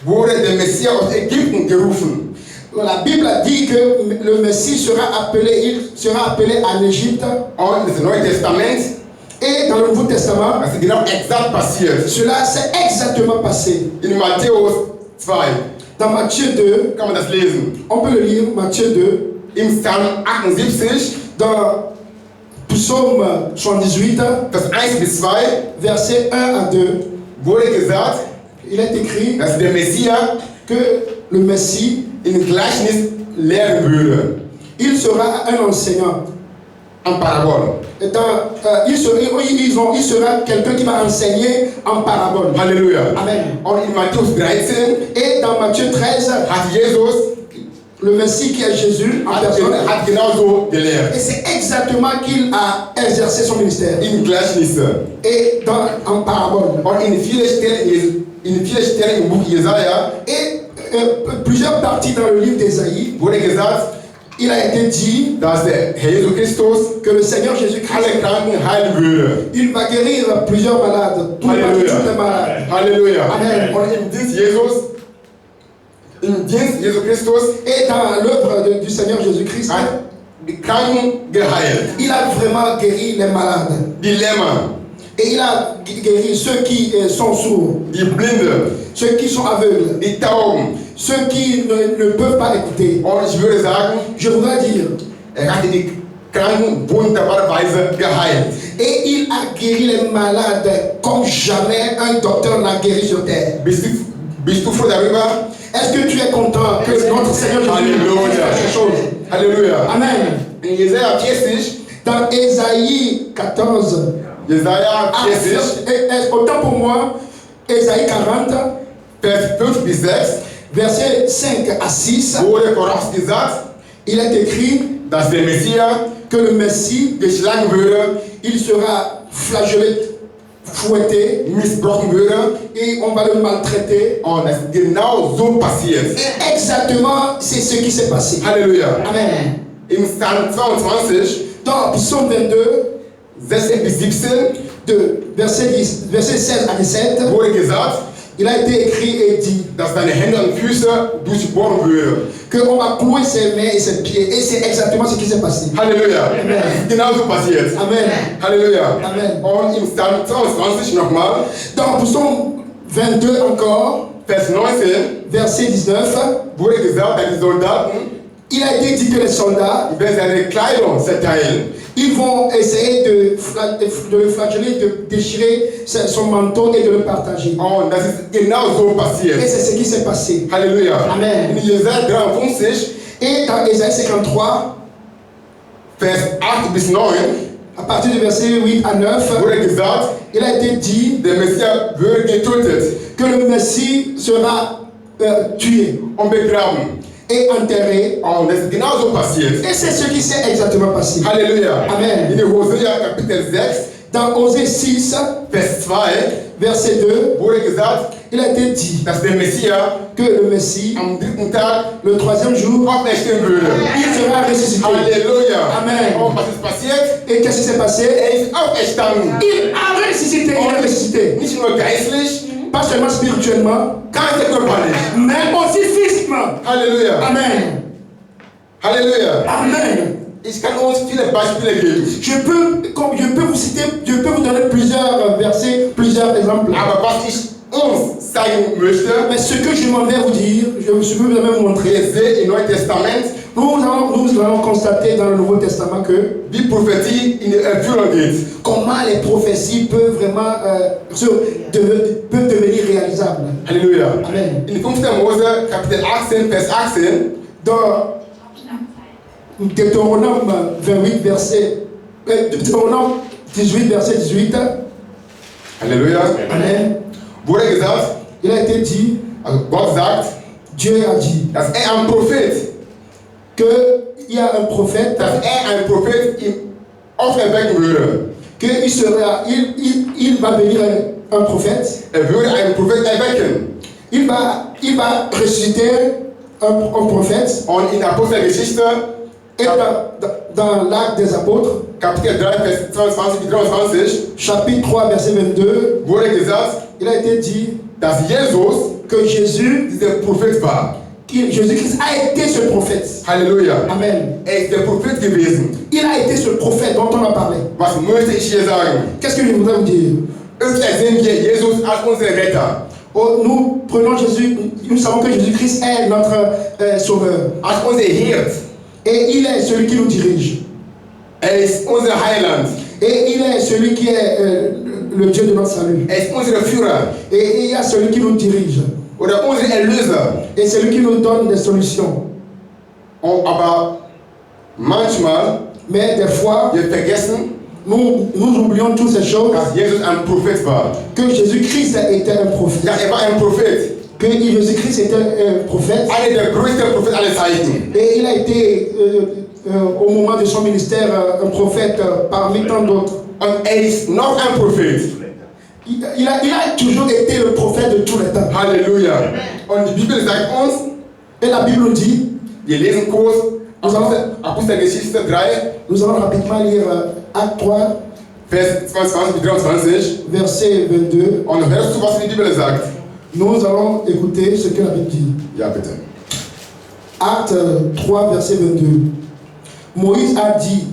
B: wurde der Messias aus Ägypten gerufen.
E: la Bible a dit que le Messie sera appelé en Égypte.
B: Und das Neue Testament,
E: Et dans le Nouveau Testament,
B: das ist genau exakt passiert.
E: cela s'est exactement passé.
B: In Matthäus 2
E: Dans Matthieu 2,
B: kann man das lesen.
E: on peut le lire, Matthieu 2,
B: Im Psalm 78,
E: dans Psaume 78,
B: Vers 1 bis 2
E: versets 1 à 2,
B: wurde gesagt,
E: il est écrit
B: dass der Messias
E: que le Messie,
B: in Gleichnis lehren würde.
E: il sera un enseignant.
B: En parabole.
E: Et il sera quelqu'un qui va enseigner en parabole.
B: Halleluja.
E: Amen.
B: Und in Matthäus 13
E: Et dans Matthieu 13,
B: hat Jesus
E: le Messie qui est Jésus en personne.
B: hat genauso gelehrt.
E: Et c'est exactement qu'il a exercé son ministère.
B: In Gleichnisse.
E: Et en parabole.
B: Und in vielen Stellen im Buch Jesaja
E: Et plusieurs parties dans le livre d'Ésaïe,
B: wurde gesagt,
E: il a été dit
B: dass der Herr Jesus Christus
E: que le Seigneur Jésus-Christ,
B: alle Kranken heilen würde.
E: il va guérir plusieurs malades. Tous les malades.
B: Halleluja.
E: Amen.
B: Und im Dienst Jesus Christus
E: Et dans l'œuvre du Seigneur Jésus-Christ,
B: hat die Kranken geheilt.
E: il a vraiment guéri les malades.
B: Die Lämmer,
E: Et il a guéri ceux qui sont sourds,
B: die Blinde,
E: ceux qui sont aveugles,
B: die Tauben.
E: ceux qui ne peuvent pas écouter.
B: Und ich würde sagen,
E: Je voudrais dire,
B: hat die Kranken wunderbarerweise geheilt.
E: et il a guéri les malades comme jamais un docteur n'a guéri sur terre.
B: Bist du froh darüber?
E: Est-ce que tu es content que notre Seigneur Jésus fasse ces choses?
B: Halleluja.
E: Amen.
B: In Jesaja 40,
E: Dans Ésaïe 14,
B: Jesaja 40,
E: autant pour moi, Ésaïe 40,
B: Vers 5 bis 6,
E: versets 5 à 6,
B: wurde vorausgesagt,
E: il est écrit
B: dass der Messias
E: que le Messie,
B: geschlagen würde,
E: il sera flagellé, fouetté,
B: missbrauchen würde.
E: et on va le maltraiter.
B: Und das ist genau so passiert.
E: Et exactement, c'est ce qui s'est passé.
B: Halleluja.
E: Amen.
B: Im Psalm 22,
E: Dans Psaume 22,
B: 16 bis 17,
E: de verset 16 à 17,
B: wurde gesagt,
E: il a été écrit et dit
B: dass seine Hände und Füße durchbohren würde.
E: qu'on va clouer ses mains et ses pieds. Et c'est exactement ce qui s'est passé.
B: Halleluja.
E: Amen.
B: Genau so passiert.
E: Amen.
B: Halleluja.
E: Amen.
B: Und im Psalm 22 nochmal,
E: Dans Psaume 22 encore,
B: Vers 19,
E: verset 19,
B: wurde gesagt, dass die Soldaten
E: il a été dit que les soldats,
B: werden seine Kleidung zerteilen.
E: ils vont essayer de le flageller, de déchirer son manteau et de le partager.
B: Und das ist genau so passiert.
E: Et c'est ce qui s'est passé.
B: Halleluja.
E: Amen.
B: In Jesaja 53,
E: Et dans Ésaïe 53,
B: Vers 8 bis 9,
E: à partir du verset 8 à 9,
B: wurde gesagt,
E: il a été dit
B: der Messias wird getötet
E: que le Messie sera tué
B: und begraben.
E: et enterré.
B: Und das ist genau so passiert.
E: Et c'est ce qui s'est exactement passé.
B: Halleluja.
E: Amen.
B: In Hosea Kapitel 6,
E: Dans Osée 6,
B: Vers 2,
E: verset 2,
B: wurde gesagt,
E: il a été dit
B: dass der Messias
E: que le Messie,
B: am 3. Tag
E: le troisième jour,
B: auferstehen würde.
E: il sera ressuscité.
B: Halleluja.
E: Amen.
B: Und was ist passiert?
E: Et qu'est-ce qui s'est passé?
B: Ist auferstanden.
E: Il a ressuscité, il a ressuscité.
B: Nicht nur geistlich,
E: Pas seulement spirituellement,
B: ganz körperlich.
E: mais aussi physiquement.
B: Halleluja.
E: Amen.
B: Halleluja.
E: Amen.
B: Ich kann uns viele Beispiele geben.
E: Je peux vous citer, je peux vous donner plusieurs versets, plusieurs exemples.
B: Aber was ich uns zeigen möchte,
E: Mais ce que je m'en vais vous dire, je peux vous même montrer.
B: wir sehen im Neuen Testament,
E: Nous allons constater dans le Nouveau Testament que
B: wie Prophetie in die Erfüllung geht.
E: comment les prophéties peuvent vraiment peuvent devenir réalisables.
B: Halleluja.
E: Amen.
B: In 5. Mose, Kapitel 18, Vers 18,
E: Dans Deutéronome 28, Deutéronome 18, verset 18,
B: Halleluja,
E: Amen.
B: wurde gesagt,
E: Il a été dit,
B: also Gott sagt,
E: Dieu a dit
B: dass ein Prophet,
E: qu'il y a un prophète,
B: dass ein Prophet ihn auferwecken würde.
E: qu'il va venir un prophète,
B: Würde einen Prophet erwecken.
E: il va ressusciter un prophète.
B: Und in der Apostelgeschichte,
E: Et dans l'acte des apôtres,
B: Kapitel 3, Vers 22 bis 23,
E: chapitre 3, verset 22,
B: wurde gesagt,
E: il a été dit
B: dass Jesus
E: que Jésus,
B: dieser Prophet war.
E: Jésus-Christ a été ce prophète.
B: Halleluja.
E: Amen.
B: Ist der Prophet gewesen.
E: Il a été ce prophète dont on a parlé.
B: Was möchte ich hier sagen?
E: Qu'est-ce que je voudrais vous dire?
B: Öfter sehen wir Jesus als unseren Retter,
E: Oh, nous prenons Jésus, nous savons que Jésus-Christ est notre sauveur.
B: als unser Hirt.
E: Et il est celui qui nous dirige.
B: Ist unser Heiland.
E: Et il est celui qui est le Dieu de notre salut.
B: Ist unser Führer.
E: Et il y a celui qui nous dirige.
B: Oder unser Erlöser.
E: Et celui qui nous donne des solutions.
B: Aber manchmal,
E: Mais des fois,
B: wir vergessen,
E: nous oublions toutes ces choses.
B: dass Jesus ein Prophet war.
E: Que Jésus-Christ était un prophète.
B: Ja, war ein Prophet.
E: que Jésus-Christ était un prophète.
B: Einer der größten Propheten aller Zeiten.
E: Et il a été, au moment de son ministère, un prophète parmi tant d'autres.
B: Und ist noch ein Prophet.
E: Il a toujours été le prophète de tous les temps.
B: Halleluja. Und die Bibel sagt uns,
E: Et la Bible nous dit,
B: wir lesen kurz Apostelgeschichte 3,
E: nous allons rapidement lire Acte 3,
B: Vers 22 bis 23.
E: verset 22.
B: Und hörst du, was die Bibel sagt?
E: Nous allons écouter ce que la Bible dit.
B: Ja, bitte.
E: Acte 3, verset 22. Moïse a dit,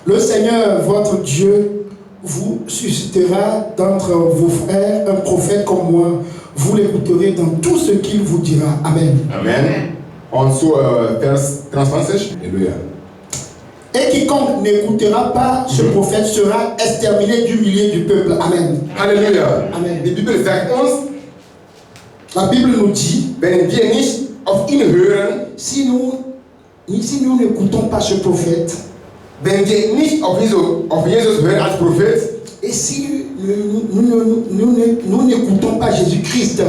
E: le Seigneur, votre Dieu, vous suscitera d'entre vos frères un prophète comme moi. Vous l'écouterez dans tout ce qu'il vous dira. Amen.
B: Amen. Und zu Vers 23. Halleluja.
E: Et quiconque n'écoutera pas ce prophète sera exterminé du milieu du peuple. Amen.
B: Halleluja.
E: Amen.
B: Die Bibel sagt uns,
E: La Bible nous dit,
B: wenn wir nicht auf ihn hören,
E: si nous n'écoutons pas ce prophète,
B: wenn wir nicht auf Jesus hören als Prophet,
E: et si nous n'écoutons pas Jésus-Christ,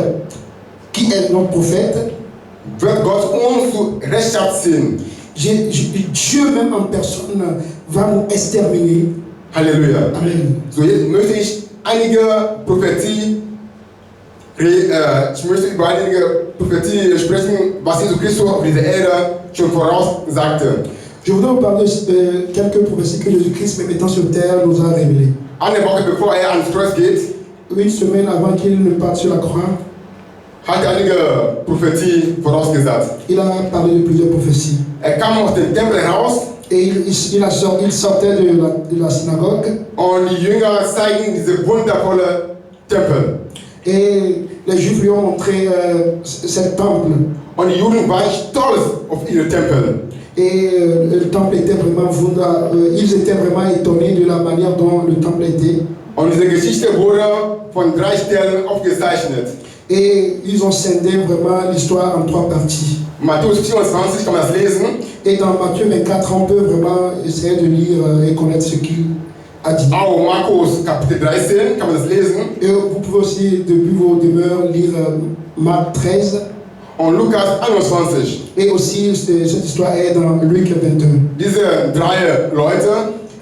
E: qui est notre prophète,
B: wird Gott uns zu Rechenschaft ziehen.
E: Dieu même en personne va nous exterminer.
B: Halleluja.
E: Amen.
B: So, jetzt möchte ich einige Prophetie sprechen, was Jesus Christus auf dieser Erde schon voraussagte.
E: Je voudrais vous parler de quelques prophéties que Jésus-Christ, même étant sur terre, nous a révélées.
B: Eine Woche bevor ans Kreuz geht,
E: Une semaine avant qu'il ne parte sur la croix,
B: hat einige Prophetie vorausgesagt.
E: il a parlé de plusieurs prophéties.
B: Kam aus dem Tempel heraus
E: Et il sortait de la synagogue.
B: und die Jünger zeigen diese wundervolle Tempel.
E: Et les Juifs lui ont montré ce temple.
B: Und die Juden waren stolz auf ihre Tempel.
E: Et le temple était vraiment ils étaient vraiment étonnés de la manière dont le temple était.
B: Und diese Geschichte wurde von 3 Stellen aufgezeichnet.
E: Et ils ont scindé vraiment l'histoire en 3 parties.
B: Matthäus 24 kann man das lesen.
E: Et dans Matthieu 24, on peut vraiment essayer de lire et connaître ce qu'il a dit.
B: Auch Markus Kapitel 13 kann man das lesen.
E: Et vous pouvez aussi, depuis vos demeures, lire Marc 13.
B: Und Lukas 21.
E: Et aussi, cette histoire est dans Luc 22.
B: Diese 3 Leute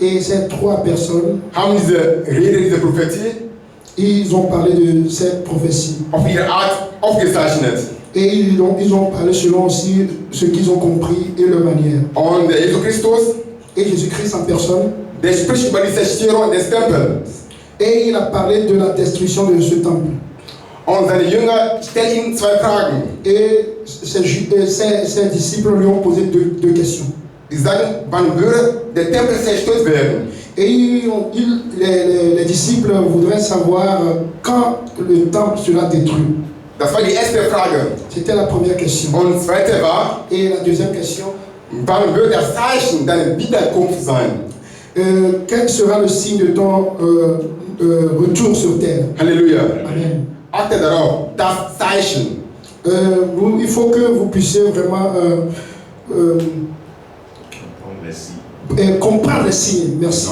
E: Et ces 3 personnes,
B: haben diese Rede, diese Prophetie
E: ils ont parlé de cette prophétie.
B: auf ihre Art aufgezeichnet.
E: Et ils ont parlé selon aussi ce qu'ils ont compris et leur manière.
B: Und Jesus Christus,
E: Et Jésus-Christ en personne,
B: der spricht über die Zerstörung des Tempels.
E: et il a parlé de la destruction de ce temple.
B: Und seine Jünger stellen ihm 2 Fragen.
E: Et ses disciples lui ont posé deux questions.
B: Die sagen, wann würde der Tempel zerstört werden?
E: Et les disciples voudraient savoir quand le temple sera détruit.
B: Das war die erste Frage.
E: C'était la première question.
B: Und zweite war,
E: Et la deuxième question,
B: wann wird das Zeichen deiner Wiederkunft sein?
E: quel sera le signe de ton retour sur terre?
B: Halleluja.
E: Amen.
B: Achte darauf, das Zeichen.
E: Il faut que vous puissiez vraiment comprendre les signes. Merci.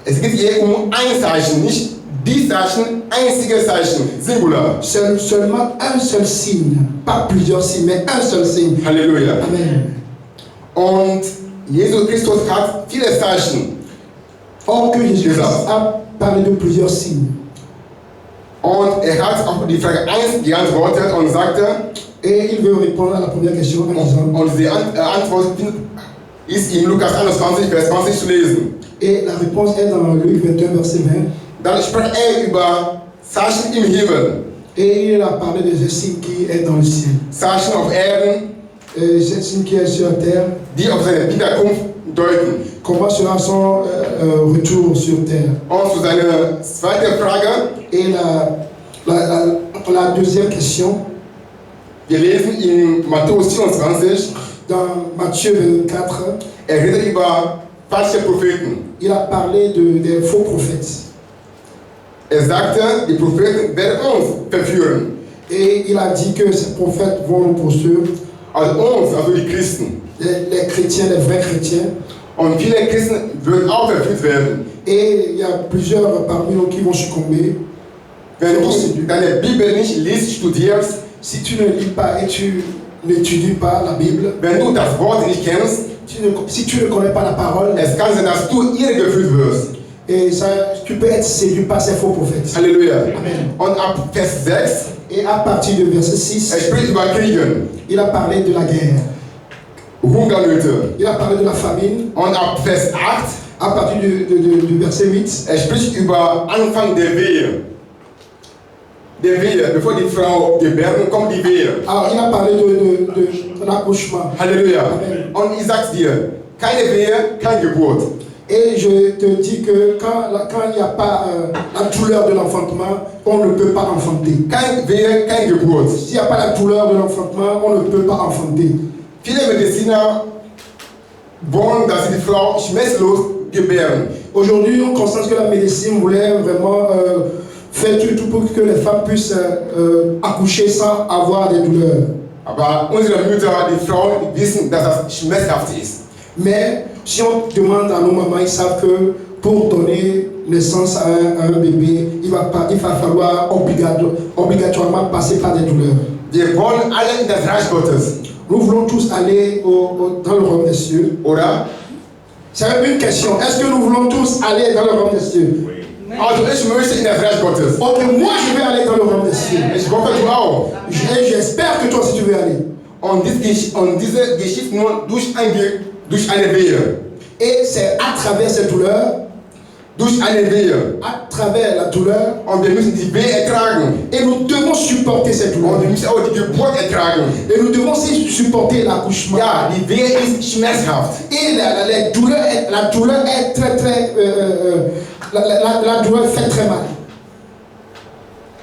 B: Es geht hier ein Zeichen, nicht die Zeichen, einzige Zeichen, Singular.
E: Seulement un seul signe, pas plusieurs signes, mais un seul signe.
B: Halleluja.
E: Amen.
B: Und Jesus Christus hat viele Zeichen.
E: Or que Jésus a parlé de plusieurs signes.
B: Und hat auf die Frage 1 geantwortet und sagte,
E: Et il veut répondre à la première question en disant,
B: und die Antwort ist in Lukas 21, Vers 20 zu lesen.
E: et la réponse est dans Luc 21, verset 20.
B: Dann spricht über Zeichen im Himmel,
E: Et il a parlé de ce signe qui est dans le ciel.
B: Zeichen auf Erden,
E: Ce signe qui est sur la terre.
B: die auf seine Wiederkunft deuten.
E: Comment sera son retour sur terre?
B: Und zu seiner zweiten Frage,
E: Et la deuxième question,
B: wir lesen in Matthäus 24,
E: dans Matthieu 24,
B: redet über falsche Propheten.
E: il a parlé des faux prophètes.
B: Sagte, die Propheten werden uns verführen.
E: Et il a dit que ces prophètes vont nous poursuivre,
B: Also uns, also die Christen.
E: les chrétiens, les vrais chrétiens.
B: Und viele Christen würden auch verführt werden.
E: Et il y a plusieurs parmi nous qui vont succomber.
B: Wenn du deine Bibel nicht liest, studierst,
E: Si tu ne lis pas et tu n'étudies pas la Bible,
B: wenn du das Wort nicht kennst,
E: si tu ne connais pas la parole,
B: es kann sein, dass du irregeführt wirst.
E: et ça, tu peux être séduit par ces faux prophètes.
B: Halleluja.
E: Amen.
B: Und ab Vers 6,
E: Et à partir de verset 6,
B: spricht über Kriegen,
E: il a parlé de la guerre,
B: Hungernöte.
E: il a parlé de la famine.
B: Und ab Vers 8,
E: À partir du verset 8,
B: spricht über Anfang der Wehe. Der Wehe, bevor die Frau gebären, kommt die Wehe.
E: alors il a parlé de l'accouchement.
B: Halleluja.
E: Amen.
B: Und ich sag's dir, keine Wehe, keine Geburt.
E: Et je te dis que quand il n'y a pas la douleur de l'enfantement, on ne peut pas enfanter.
B: Keine Wehe, keine Geburt.
E: S'il n'y a pas la douleur de l'enfantement, on ne peut pas enfanter.
B: Viele Mediziner wollen, dass sie die Frau schmerzlos gebären.
E: Aujourd'hui, on constate que la médecine voulait vraiment faire tout pour que les femmes puissent accoucher sans avoir des douleurs.
B: Aber unsere Mütter, die Frauen, wissen, dass das schmerzhaft ist.
E: Mais si on demande à nos mamans, ils savent que pour donner naissance à un bébé, il va falloir obligatoirement passer par des douleurs.
B: Wir wollen alle in das Reich Gottes,
E: Nous voulons tous aller dans le royaume des cieux.
B: oder?
E: C'est une question. Est-ce que nous voulons tous aller dans le royaume des cieux?
B: Also ich möchte in das Reich Gottes.
E: Ok, moi je vais aller dans le royaume des cieux.
B: Ich hoffe, du auch.
E: Et j'espère que toi aussi tu veux aller.
B: Und diese geschieht nur durch eine Wehe.
E: Et c'est à travers cette douleur,
B: Durch eine Wehe.
E: à travers la douleur,
B: Und wir müssen die Wehe ertragen.
E: et nous devons supporter cette douleur.
B: Und wir müssen auch die Geburt ertragen.
E: Et nous devons aussi supporter l'accouchement.
B: Ja, die Wehe ist schmerzhaft.
E: Et la douleur est très très... la douleur fait très mal.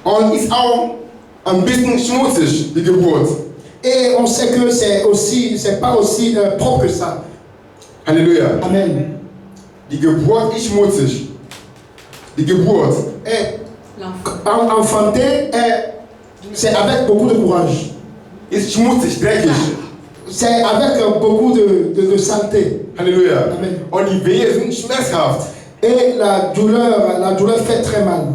B: Und ist auch ein bisschen schmutzig, die Geburt.
E: Et on sait que c'est pas aussi propre que ça.
B: Halleluja.
E: Amen.
B: Die Geburt ist schmutzig. Die Geburt.
E: Et enfanter, c'est avec beaucoup de courage.
B: Ist schmutzig, dreckig.
E: C'est avec beaucoup de saleté.
B: Halleluja.
E: Amen.
B: Und die Wehe sind schmerzhaft.
E: Et la douleur fait très mal.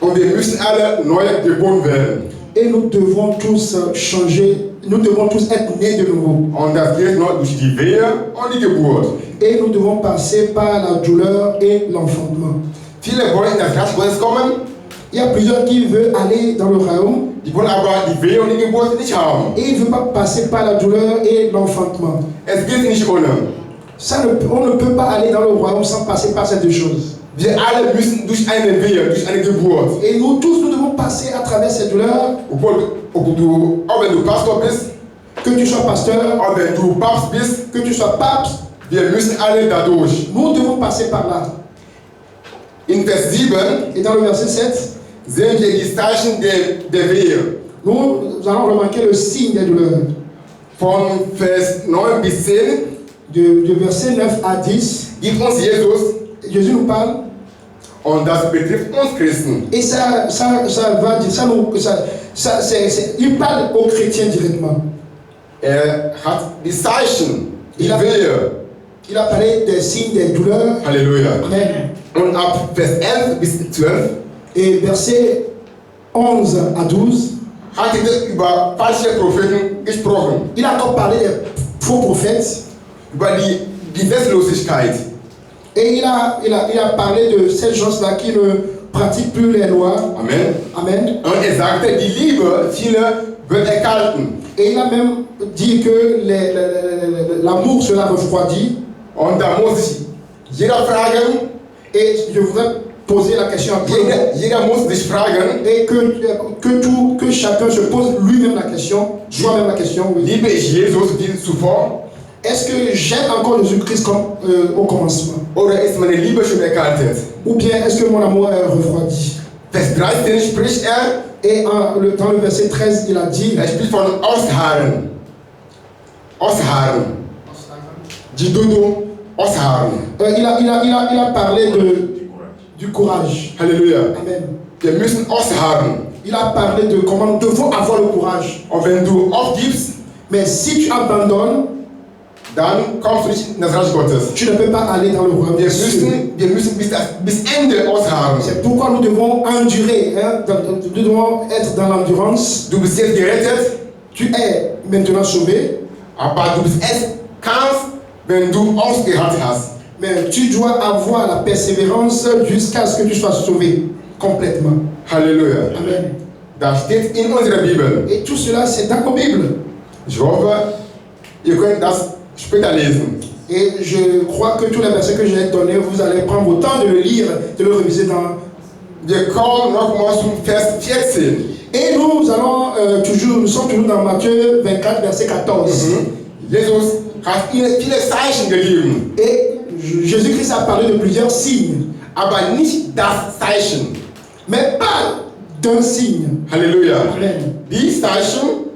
B: Und wir müssen alle neu geboren werden.
E: Et nous devons tous changer, nous devons tous être nés de nouveau.
B: Und das geht nur durch die Wehe und die Geburt.
E: Et nous devons passer par la douleur et l'enfantement.
B: Viele wollen in das Reich Gottes kommen,
E: Il y a plusieurs qui veulent aller dans le royaume
B: die wollen aber die Wehe und die Geburt nicht haben.
E: et ils ne veulent pas passer par la douleur et l'enfantement.
B: Es geht nicht ohne.
E: On ne peut pas aller dans le royaume sans passer par ces deux choses.
B: Wir alle müssen durch eine Wehe, durch eine Geburt.
E: Et nous tous, nous devons passer à travers ces douleurs.
B: Auch wenn du Pastor bist,
E: Que tu sois pasteur,
B: auch wenn du Papst bist,
E: que tu sois pape,
B: wir müssen alle dadurch.
E: nous devons passer par là.
B: In Vers 7
E: Et dans le verset 7,
B: sehen wir die Zeichen der Wehe.
E: nous allons remarquer le signe des douleurs.
B: Von Vers 9 bis 10
E: Du verset 9 à 10,
B: gibt uns Jesus,
E: Jésus nous parle.
B: und das betrifft uns Christen.
E: Et il parle aux chrétiens directement.
B: Hat die Zeichen, die
E: Il a-
B: Wehe.
E: Il a parlé des signes des douleurs.
B: Halleluja.
E: Amen.
B: Und ab Vers 11 bis 12
E: Et verset 11 à 12,
B: hat er über falsche Propheten gesprochen,
E: il a encore parlé des faux prophètes.
B: über die Gesetzlosigkeit.
E: Et il a parlé de ces gens-là qui ne pratiquent plus les lois.
B: Amen.
E: Amen.
B: Und er sagte, die Liebe vieler wird erkalten.
E: Et il a même dit que l'amour cela refroidit.
B: Und da muss sich jeder fragen,
E: Et je voudrais poser la question à tout le monde.
B: jeder muss sich fragen,
E: Et que chacun se pose lui-même la question, soi-même la question, oui.
B: liebe ich Jesus wie zuvor,
E: Est-ce que j'aime encore Jésus-Christ comme au commencement?
B: oder ist meine Liebe schon erkaltet?
E: Ou bien est-ce que mon amour est refroidi?
B: Vers 13 spricht er,
E: Et dans le verset 13, il a dit,
B: spricht von Ausharren. Ausharren. Die Dodo, Ausharren.
E: il a parlé du courage.
B: Halleluja.
E: Amen.
B: Wir müssen ausharren.
E: Il a parlé de comment nous devons avoir le courage.
B: Und wenn du aufgibst,
E: Mais si tu abandonnes,
B: dann kommst du nicht in das Reich Gottes.
E: tu ne peux pas aller dans le royaume
B: Wir
E: des cieux.
B: müssen bis Ende ausharren.
E: C'est pourquoi nous devons endurer, hein, nous devons être dans l'endurance.
B: Du bist jetzt gerettet,
E: Tu es maintenant sauvé,
B: aber du bist erst kannst, wenn du ausgeharrt hast.
E: mais tu dois avoir la persévérance jusqu'à ce que tu sois sauvé complètement.
B: Halleluja.
E: Amen.
B: Das steht in unserer Bibel.
E: Et tout cela, c'est dans nos Bibles.
B: Ich hoffe, ihr könnt das später lesen.
E: Et je crois que tous les versets que j'ai donnés, vous allez prendre le temps de le lire, de le réviser dans.
B: Wir kommen nochmal zum Vers 14.
E: Et nous allons nous sommes toujours dans Matthieu 24, verset 14.
B: Jesus hat ihnen viele Zeichen gegeben,
E: Et Jésus-Christ a parlé de plusieurs signes,
B: aber nicht das Zeichen.
E: mais pas d'un signe.
B: Halleluja.
E: Amen.
B: Die Zeichen,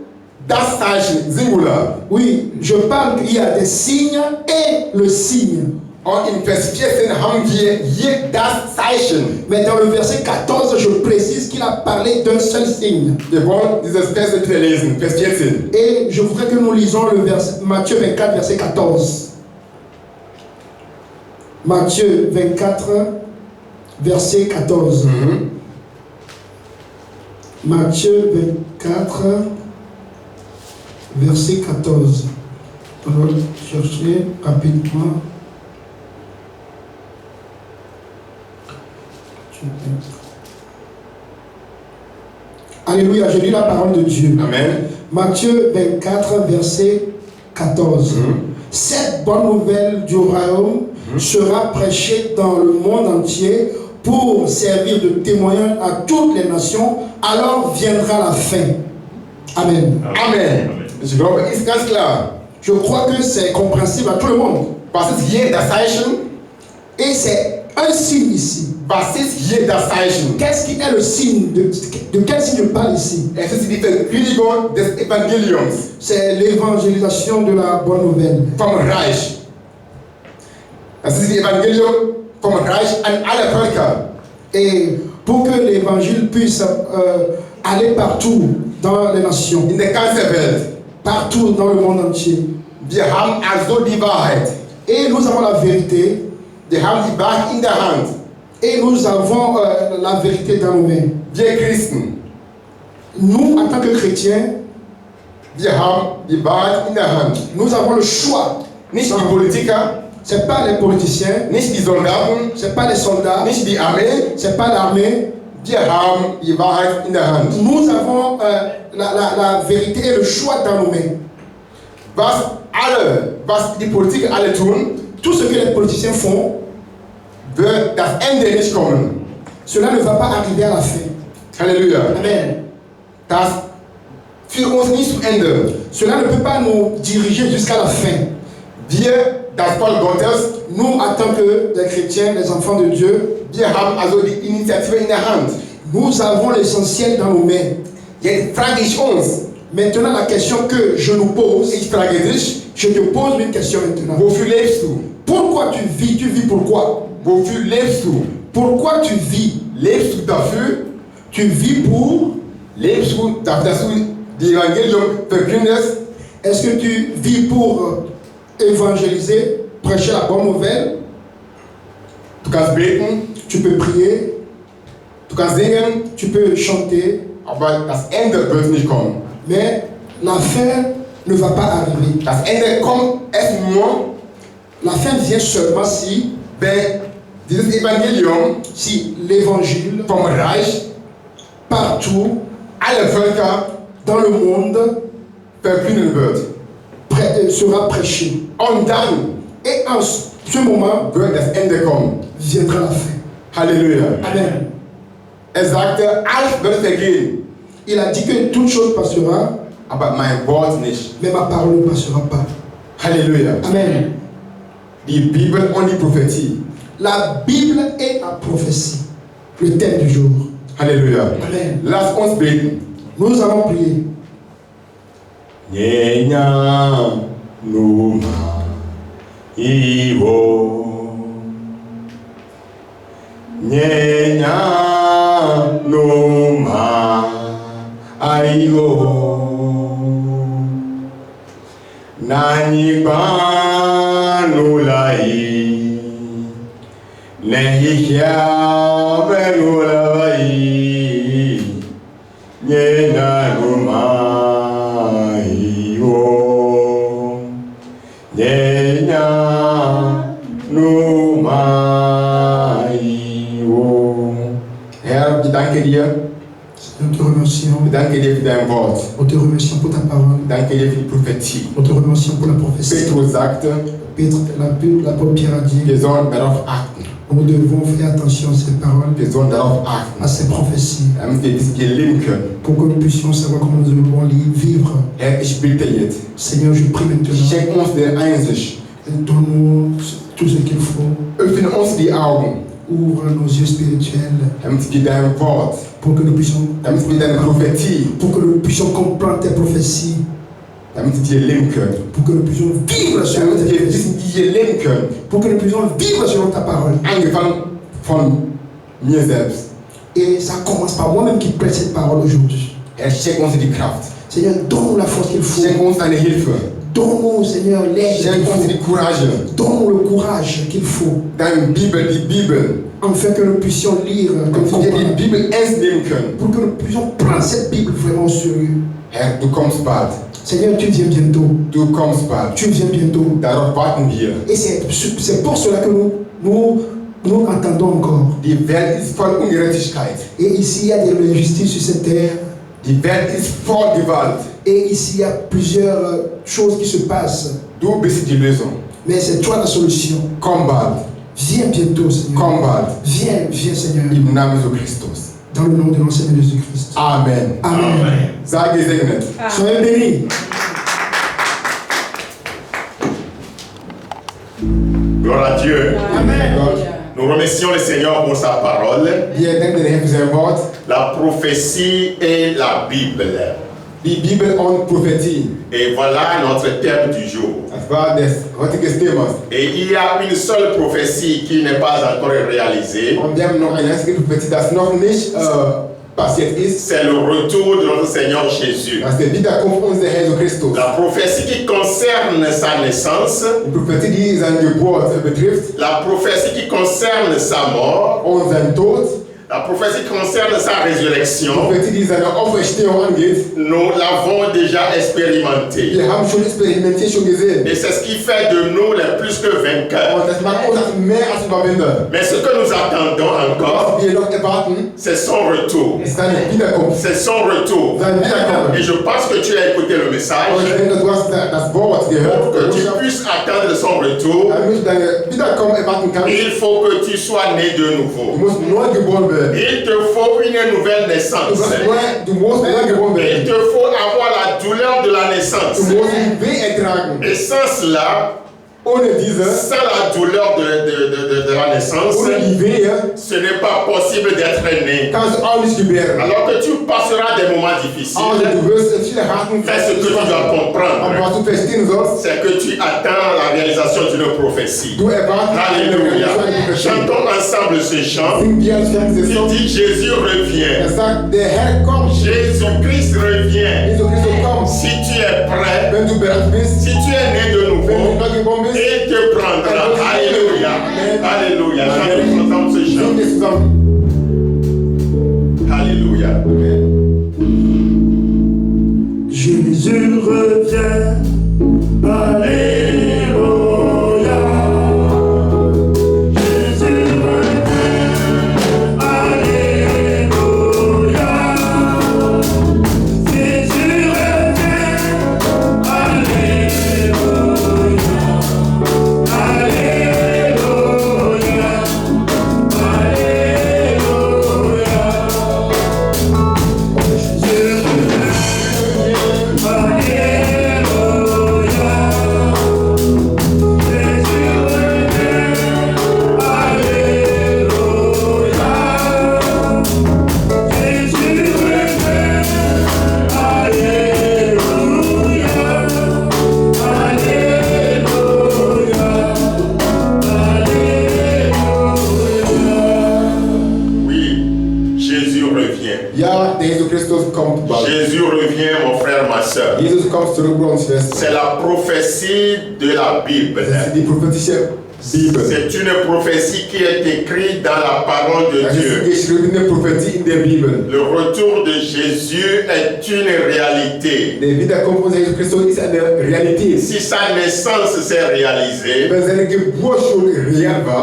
B: das Zeichen, Singular.
E: Oui, je parle qu'il y a des signes et le signe.
B: Und in Vers 14 haben wir hier das Zeichen.
E: Mais dans le verset 14, je précise qu'il a parlé d'un seul signe.
B: Wir wollen dieses Vers bitte lesen, Vers 14.
E: Et je voudrais que nous lisons le verset, Matthieu 24, verset 14. Matthieu 24, verset 14. Matthieu 24, verset 14. On va chercher rapidement. Alléluia, je lis la parole de Dieu.
B: Amen.
E: Matthieu 24, verset 14. Cette bonne nouvelle du royaume sera prêchée dans le monde entier pour servir de témoignage à toutes les nations, alors viendra la fin. Amen.
B: Amen. Ich glaube, ist ganz klar.
E: Je crois que c'est compréhensible à tout le monde.
B: Was ist hier das Zeichen?
E: Et c'est un signe ici.
B: Was ist hier das Zeichen?
E: Qu'est-ce qui est le signe? De quel signe je parle ici?
B: Es ist die Verkündigung des Evangeliums
E: C'est l'évangélisation de la bonne nouvelle.
B: vom Reich. Das ist die Evangelium vom Reich an alle Völker.
E: Et pour que l'évangile puisse aller partout dans les nations,
B: In der ganzen Welt.
E: partout dans le monde entier.
B: Wir haben also die Wahrheit.
E: Et nous avons la vérité.
B: Wir haben die Wahrheit in der Hand.
E: Et nous avons la vérité dans nos mains.
B: Wir Christen,
E: Nous, en tant que chrétiens,
B: wir haben die Wahrheit in der Hand.
E: nous avons le choix.
B: Nicht die Politiker,
E: Ce n'est pas les politiciens,
B: nicht die Soldaten,
E: ce n'est pas les soldats,
B: nicht die Armee.
E: ce n'est pas l'armée.
B: Wir haben die Wahrheit in der Hand.
E: Nous avons la vérité et le choix dans nos mains.
B: Was die Politiker alle tun,
E: Tout ce que les politiciens font,
B: wird das Ende nicht kommen.
E: cela ne va pas arriver à la fin.
B: Halleluja.
E: Amen.
B: Das führt uns nicht zu Ende.
E: Cela ne peut pas nous diriger jusqu'à la fin.
B: Wir, das Volk Gottes,
E: Nous, en tant que des chrétiens, les enfants de Dieu,
B: wir haben also die Initiative in der Hand.
E: nous avons l'essentiel dans nos mains.
B: Jetzt frage ich uns,
E: Maintenant, la question que je nous pose,
B: ich frage dich,
E: je te pose une question maintenant.
B: wofür lebst du?
E: Pourquoi tu vis? Tu vis pourquoi?
B: Wofür lebst du?
E: Pourquoi tu vis?
B: Lebst du dafür?
E: Tu vis pour?
B: Lebst du dafür, dass du die Evangelium verkündest?
E: Est-ce que tu vis pour évangéliser, prêcher la bonne nouvelle?
B: Du kannst beten,
E: Tu peux prier,
B: du kannst singen,
E: tu peux chanter,
B: aber das Ende wird nicht kommen.
E: mais la fin ne va pas arriver.
B: Das Ende kommt erst nur,
E: La fin vient seulement
B: wenn dieses Evangelium
E: si l'évangile,
B: vom Reich
E: partout
B: alle Völker
E: dans le monde,
B: verkünden wird.
E: sera prêché.
B: Und dann
E: Et en ce moment,
B: wird das Ende kommen.
E: viendra la fin.
B: Halleluja.
E: Amen.
B: Sagte, alles wird vergehen,
E: Il a dit que toute chose passera,
B: aber mein Wort nicht.
E: mais ma parole ne passera pas.
B: Halleluja.
E: Amen.
B: Die Bibel und die Prophetie.
E: La Bible est la prophétie, le thème du jour.
B: Halleluja.
E: Amen.
B: Lass uns beten.
E: Nous allons prier.
B: Nyenya numa iwo Nyenya numa aiwo Nanya Nyanyibanulai Nehikiabenulai Nyenanumaiwo Nyenanumaiwo. Herr, wir danken dir.
E: Nous te remercions.
B: Wir danken dir für dein Wort.
E: Nous te remercions pour ta parole.
B: Wir danken dir für die Prophetie.
E: Nous te remercions pour la prophétie.
B: Petrus sagte,
E: L'apôtre Pierre a dit,
B: wir sollen darauf achten.
E: nous devons faire attention à ces paroles,
B: Wir sollen darauf achten,
E: à ces prophéties,
B: damit wir leben können.
E: pour que nous puissions savoir comment nous devons vivre.
B: Herr, ich bitte jetzt,
E: Seigneur, je prie maintenant,
B: schenk uns die Einsicht,
E: donne-nous tout ce qu'il faut.
B: öffne uns die Augen,
E: Ouvre nos yeux spirituels
B: damit wir dein Wort,
E: pour que nous puissions,
B: damit wir deine Prophetie,
E: pour que nous puissions comprendre tes prophéties,
B: damit wir leben können.
E: pour que nous puissions vivre selon
B: Damit
E: tes
B: wir
E: prophéties,
B: wissen, wie wir leben können.
E: pour que nous puissions vivre selon ta parole.
B: Angefangen von mir selbst.
E: Et ça commence par moi-même qui prête cette parole aujourd'hui.
B: Herr, schenk uns die Kraft.
E: Seigneur, donne-nous la force qu'il faut.
B: Schenk uns deine Hilfe.
E: Donne-nous, Seigneur, l'aide qu'il
B: Schenk uns die
E: faut.
B: Courage.
E: Donne-nous le courage qu'il faut,
B: Deine Bibel, die Bibel.
E: afin que nous puissions lire, que nous
B: Damit wir die
E: comprenions,
B: Bibel ernst nehmen können.
E: pour que nous puissions prendre cette Bible vraiment au sérieux.
B: Herr, du kommst bald.
E: Seigneur, tu viens bientôt.
B: Du kommst bald.
E: Tu viens bientôt.
B: Darauf warten wir.
E: Et c'est pour cela que nous attendons encore.
B: Die Welt ist voll Ungerechtigkeit.
E: Et ici, il y a de l'injustice sur cette terre.
B: Die Welt ist voll Gewalt.
E: Et ici, il y a plusieurs choses qui se passent.
B: Du bist die Lösung.
E: Mais c'est toi la solution.
B: Komm bald.
E: Viens bientôt, Seigneur.
B: Komm bald.
E: Viens, Seigneur.
B: Im Namen Jesu Christus.
E: Dans le nom de notre Seigneur Jésus-Christ.
B: Amen.
E: Amen.
B: Sei gesegnet.
E: Soyez bénis.
D: Gloire à Dieu.
E: Amen.
D: Nous remercions le Seigneur pour sa parole,
B: Wir danken den Herrn für sein Wort.
D: la prophétie et la Bible.
B: Die Bibel und Prophetie.
D: Et voilà notre thème du jour.
B: Das war das heutige Thema.
D: Et il y a une seule prophétie qui n'est pas encore réalisée.
B: Und wir haben noch eine einzige Prophetie, das noch nicht passiert ist.
D: C'est le retour de notre Seigneur Jésus.
B: Das ist der Wiederkunft unseres Herrn Jesus Christus.
D: La prophétie qui concerne sa naissance,
B: Die Prophetie, die seine Geburt betrifft
D: la prophétie qui concerne sa mort,
B: und seinen Tod.
D: la prophétie qui concerne sa
B: Die
D: résurrection,
B: Prophetie, die seine Auferstehung angeht.
D: nous l'avons déjà expérimentée.
B: Wir haben schon experimentiert, schon gesehen.
D: Et c'est ce qui fait de nous les plus que vainqueurs.
B: Und das macht uns mehr als Überwinder.
D: Mais ce que nous attendons encore,
B: Was wir noch erwarten,
D: c'est son retour.
B: ist seine Wiederkunft.
D: C'est son retour.
B: Sein Wiederkommen.
D: Et je pense que tu as écouté le
B: Und
D: message.
B: ich denke, du hast das Wort gehört.
D: Pour que tu puisses attendre son retour,
B: Damit du deine Wiederkommen erwarten kannst,
D: il faut que tu sois né de
B: du
D: nouveau.
B: musst neu geboren werden.
D: Il te faut une nouvelle naissance.
B: Du musst neu geboren
D: Il
B: werden.
D: te faut avoir la douleur de la
B: Du
D: naissance.
B: musst den Weh ertragen.
D: Et sans cela,
B: Ohne diese,
D: sans la douleur de la naissance,
B: ohne die Wehe,
D: ce n'est pas possible d'être né.
B: kannst du auch nicht gebären.
D: Alors que tu passeras des moments
B: Also
D: difficiles,
B: du wirst viele harten
D: mais ce que tu dois
B: Aber
D: comprendre,
B: was du verstehen sollst,
D: c'est que tu attends la réalisation d'une prophétie.
B: du erwartest
D: Alléluia.
B: eine Prophetie.
D: Chantons ensemble ce chant.
B: Singen wir als ganze
D: Il
B: Song.
D: dit Jésus revient.
B: Sagt, der Herr kommt.
D: Jésus-Christ revient.
B: Jesus Christus kommt.
D: Si tu es prêt,
B: Wenn du bereit bist,
D: si tu es né de
B: wenn du
D: nouveau,
B: neu geboren bist,
D: il te prendra. Alléluia. Alléluia. Chantons ensemble ce chant.
B: singen wir zusammen.
D: Alléluia.
A: Jésus revient. Alléluia. Jésus revient. Alléluia. Jésus revient. Alléluia. Alléluia.
D: C'est la prophétie de la Bible. C'est une prophétie qui est écrite dans la parole de Dieu. Le retour de Jésus est une réalité. Si sa naissance s'est réalisée,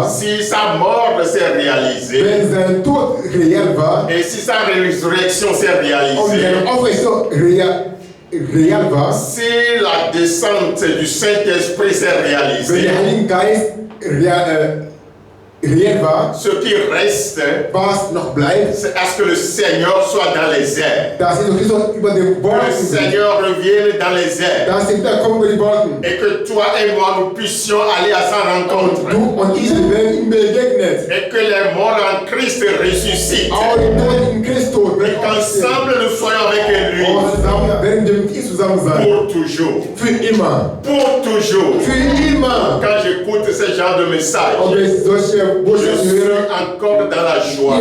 D: si sa mort s'est réalisée, et si sa résurrection s'est réalisée, si la descente du Saint-Esprit s'est réalisée, ce qui reste, c'est à ce que le Seigneur soit dans les airs. Que le Seigneur revienne dans les airs. Et que toi et moi, nous puissions aller à sa rencontre. Et que les morts en Christ ressuscitent. Et qu'ensemble nous soyons avec lui. Pour toujours. Pour toujours. Quand j'écoute ce genre de message, je suis encore dans la joie.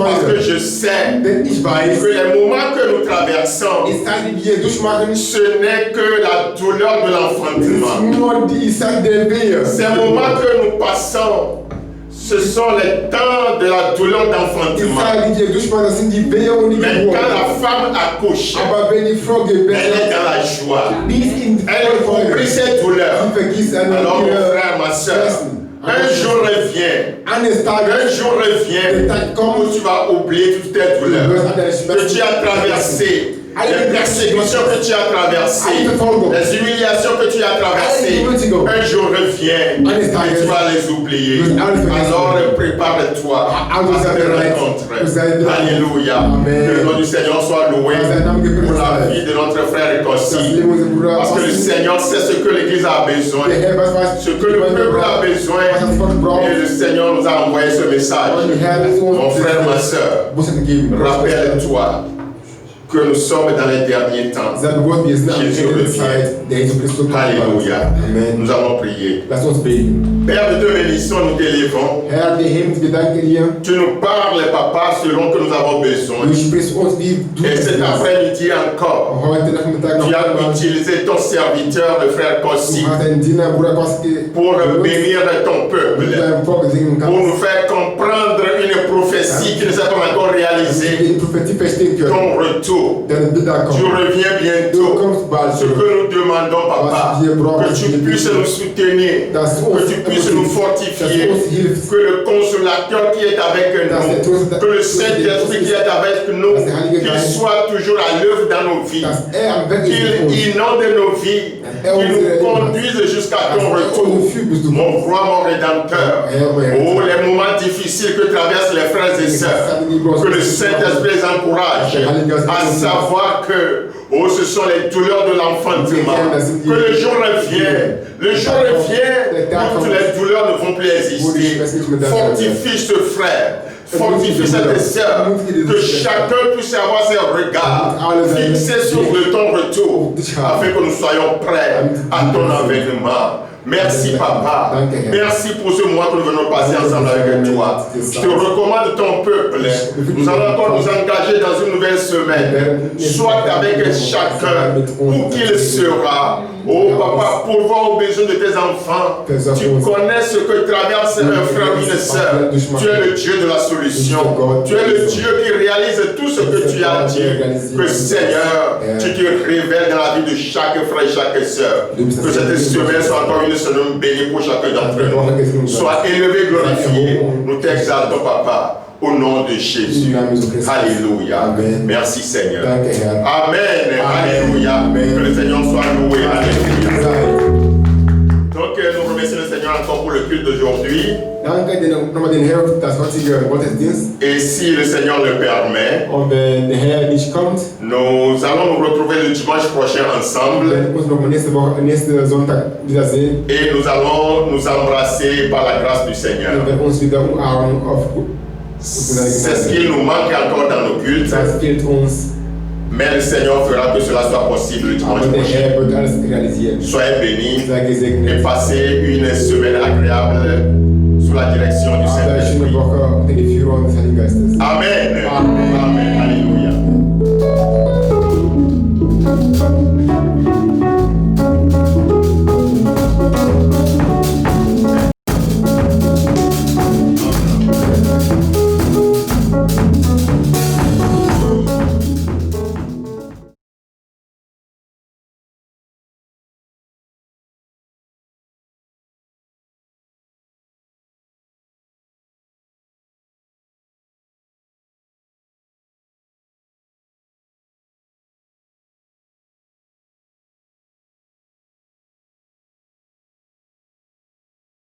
D: Parce que je sais que les moments que nous traversons, ce n'est que la douleur de l'enfantement. Ces moments que nous passons, ce sont les temps de la douleur d'enfantement. Mais quand la femme accouche, elle est dans la joie. Elle comprit ses douleurs. Alors mon frère, ma soeur, un jour revient où tu vas oublier toutes tes douleurs que tu as traversées, les persécutions que tu as traversées, les humiliations que tu as traversées. Un jour revient et tu vas les oublier. Alors prépare-toi à te rencontrer. Alléluia. Que le nom du Seigneur soit loué pour la vie de notre frère Kossi. Parce que le Seigneur sait ce que l'Église a besoin, ce que le peuple a besoin. Et le Seigneur nous a envoyé ce message. Mon frère, ma soeur, rappelle-toi que nous sommes dans les derniers temps. Jésus revient. Alléluia. Nous allons prier. Père, nous te bénissons, nous t'élévons. Tu nous parles, Papa, selon que nous avons besoin. Et cet après-midi encore, tu as utilisé ton serviteur, le frère Kossi, pour bénir ton peuple, pour nous faire comprendre une prophétie qui ne s'est pas encore réalisée. Ton retour. Tu reviens bientôt. Ce que nous demandons, Papa, que tu puisses nous soutenir, que tu puisses nous fortifier, que le consolateur qui est avec nous, que le Saint-Esprit qui est avec nous, qu'il soit toujours à l'œuvre dans nos vies, qu'il inonde nos vies, qu'il nous conduise jusqu'à ton retour. Mon roi, mon rédempteur, oh, les moments difficiles que traversent les frères et sœurs, que le Saint-Esprit les encourage à savoir que oh, ce sont les douleurs de l'enfantement. Que le jour revient où les douleurs ne vont plus exister. Fortifie ce frère. Fortifie cette sœur, que chacun puisse avoir ses regards fixés sur ton retour, afin que nous soyons prêts à ton avènement. Merci Papa, merci pour ce mois que nous venons passer ensemble avec toi. Je te recommande ton peuple. Nous allons encore nous engager dans une nouvelle semaine. Sois avec chacun, où qu'il sera. Oh Papa, pourvoir aux besoins de tes enfants. Tu connais ce que traverse un frère ou une sœur. Tu es le Dieu de la solution. Tu es le Dieu qui réalise tout ce que tu as dit. Que Seigneur, tu te révèles dans la vie de chaque frère et chaque sœur. Que cette semaine soit encore une semaine bénie pour chacun d'entre nous. Sois élevé, glorifié. Nous t'exaltons, Papa. Au nom de Jésus. Alléluia. Amen. Merci Seigneur. Amen. Alléluia. Que le Seigneur soit loué. Alléluia. Donc nous remercions le Seigneur encore pour le culte d'aujourd'hui. Et si le Seigneur le permet, nous allons nous retrouver le dimanche prochain ensemble. Et nous allons nous embrasser par la grâce du Seigneur. C'est ce qui nous manque encore dans nos cultes. Mais le Seigneur fera que cela soit possible le dimanche prochain. Soyez bénis et passez une semaine agréable sous la direction du Saint-Esprit. Amen. Amen. Alléluia.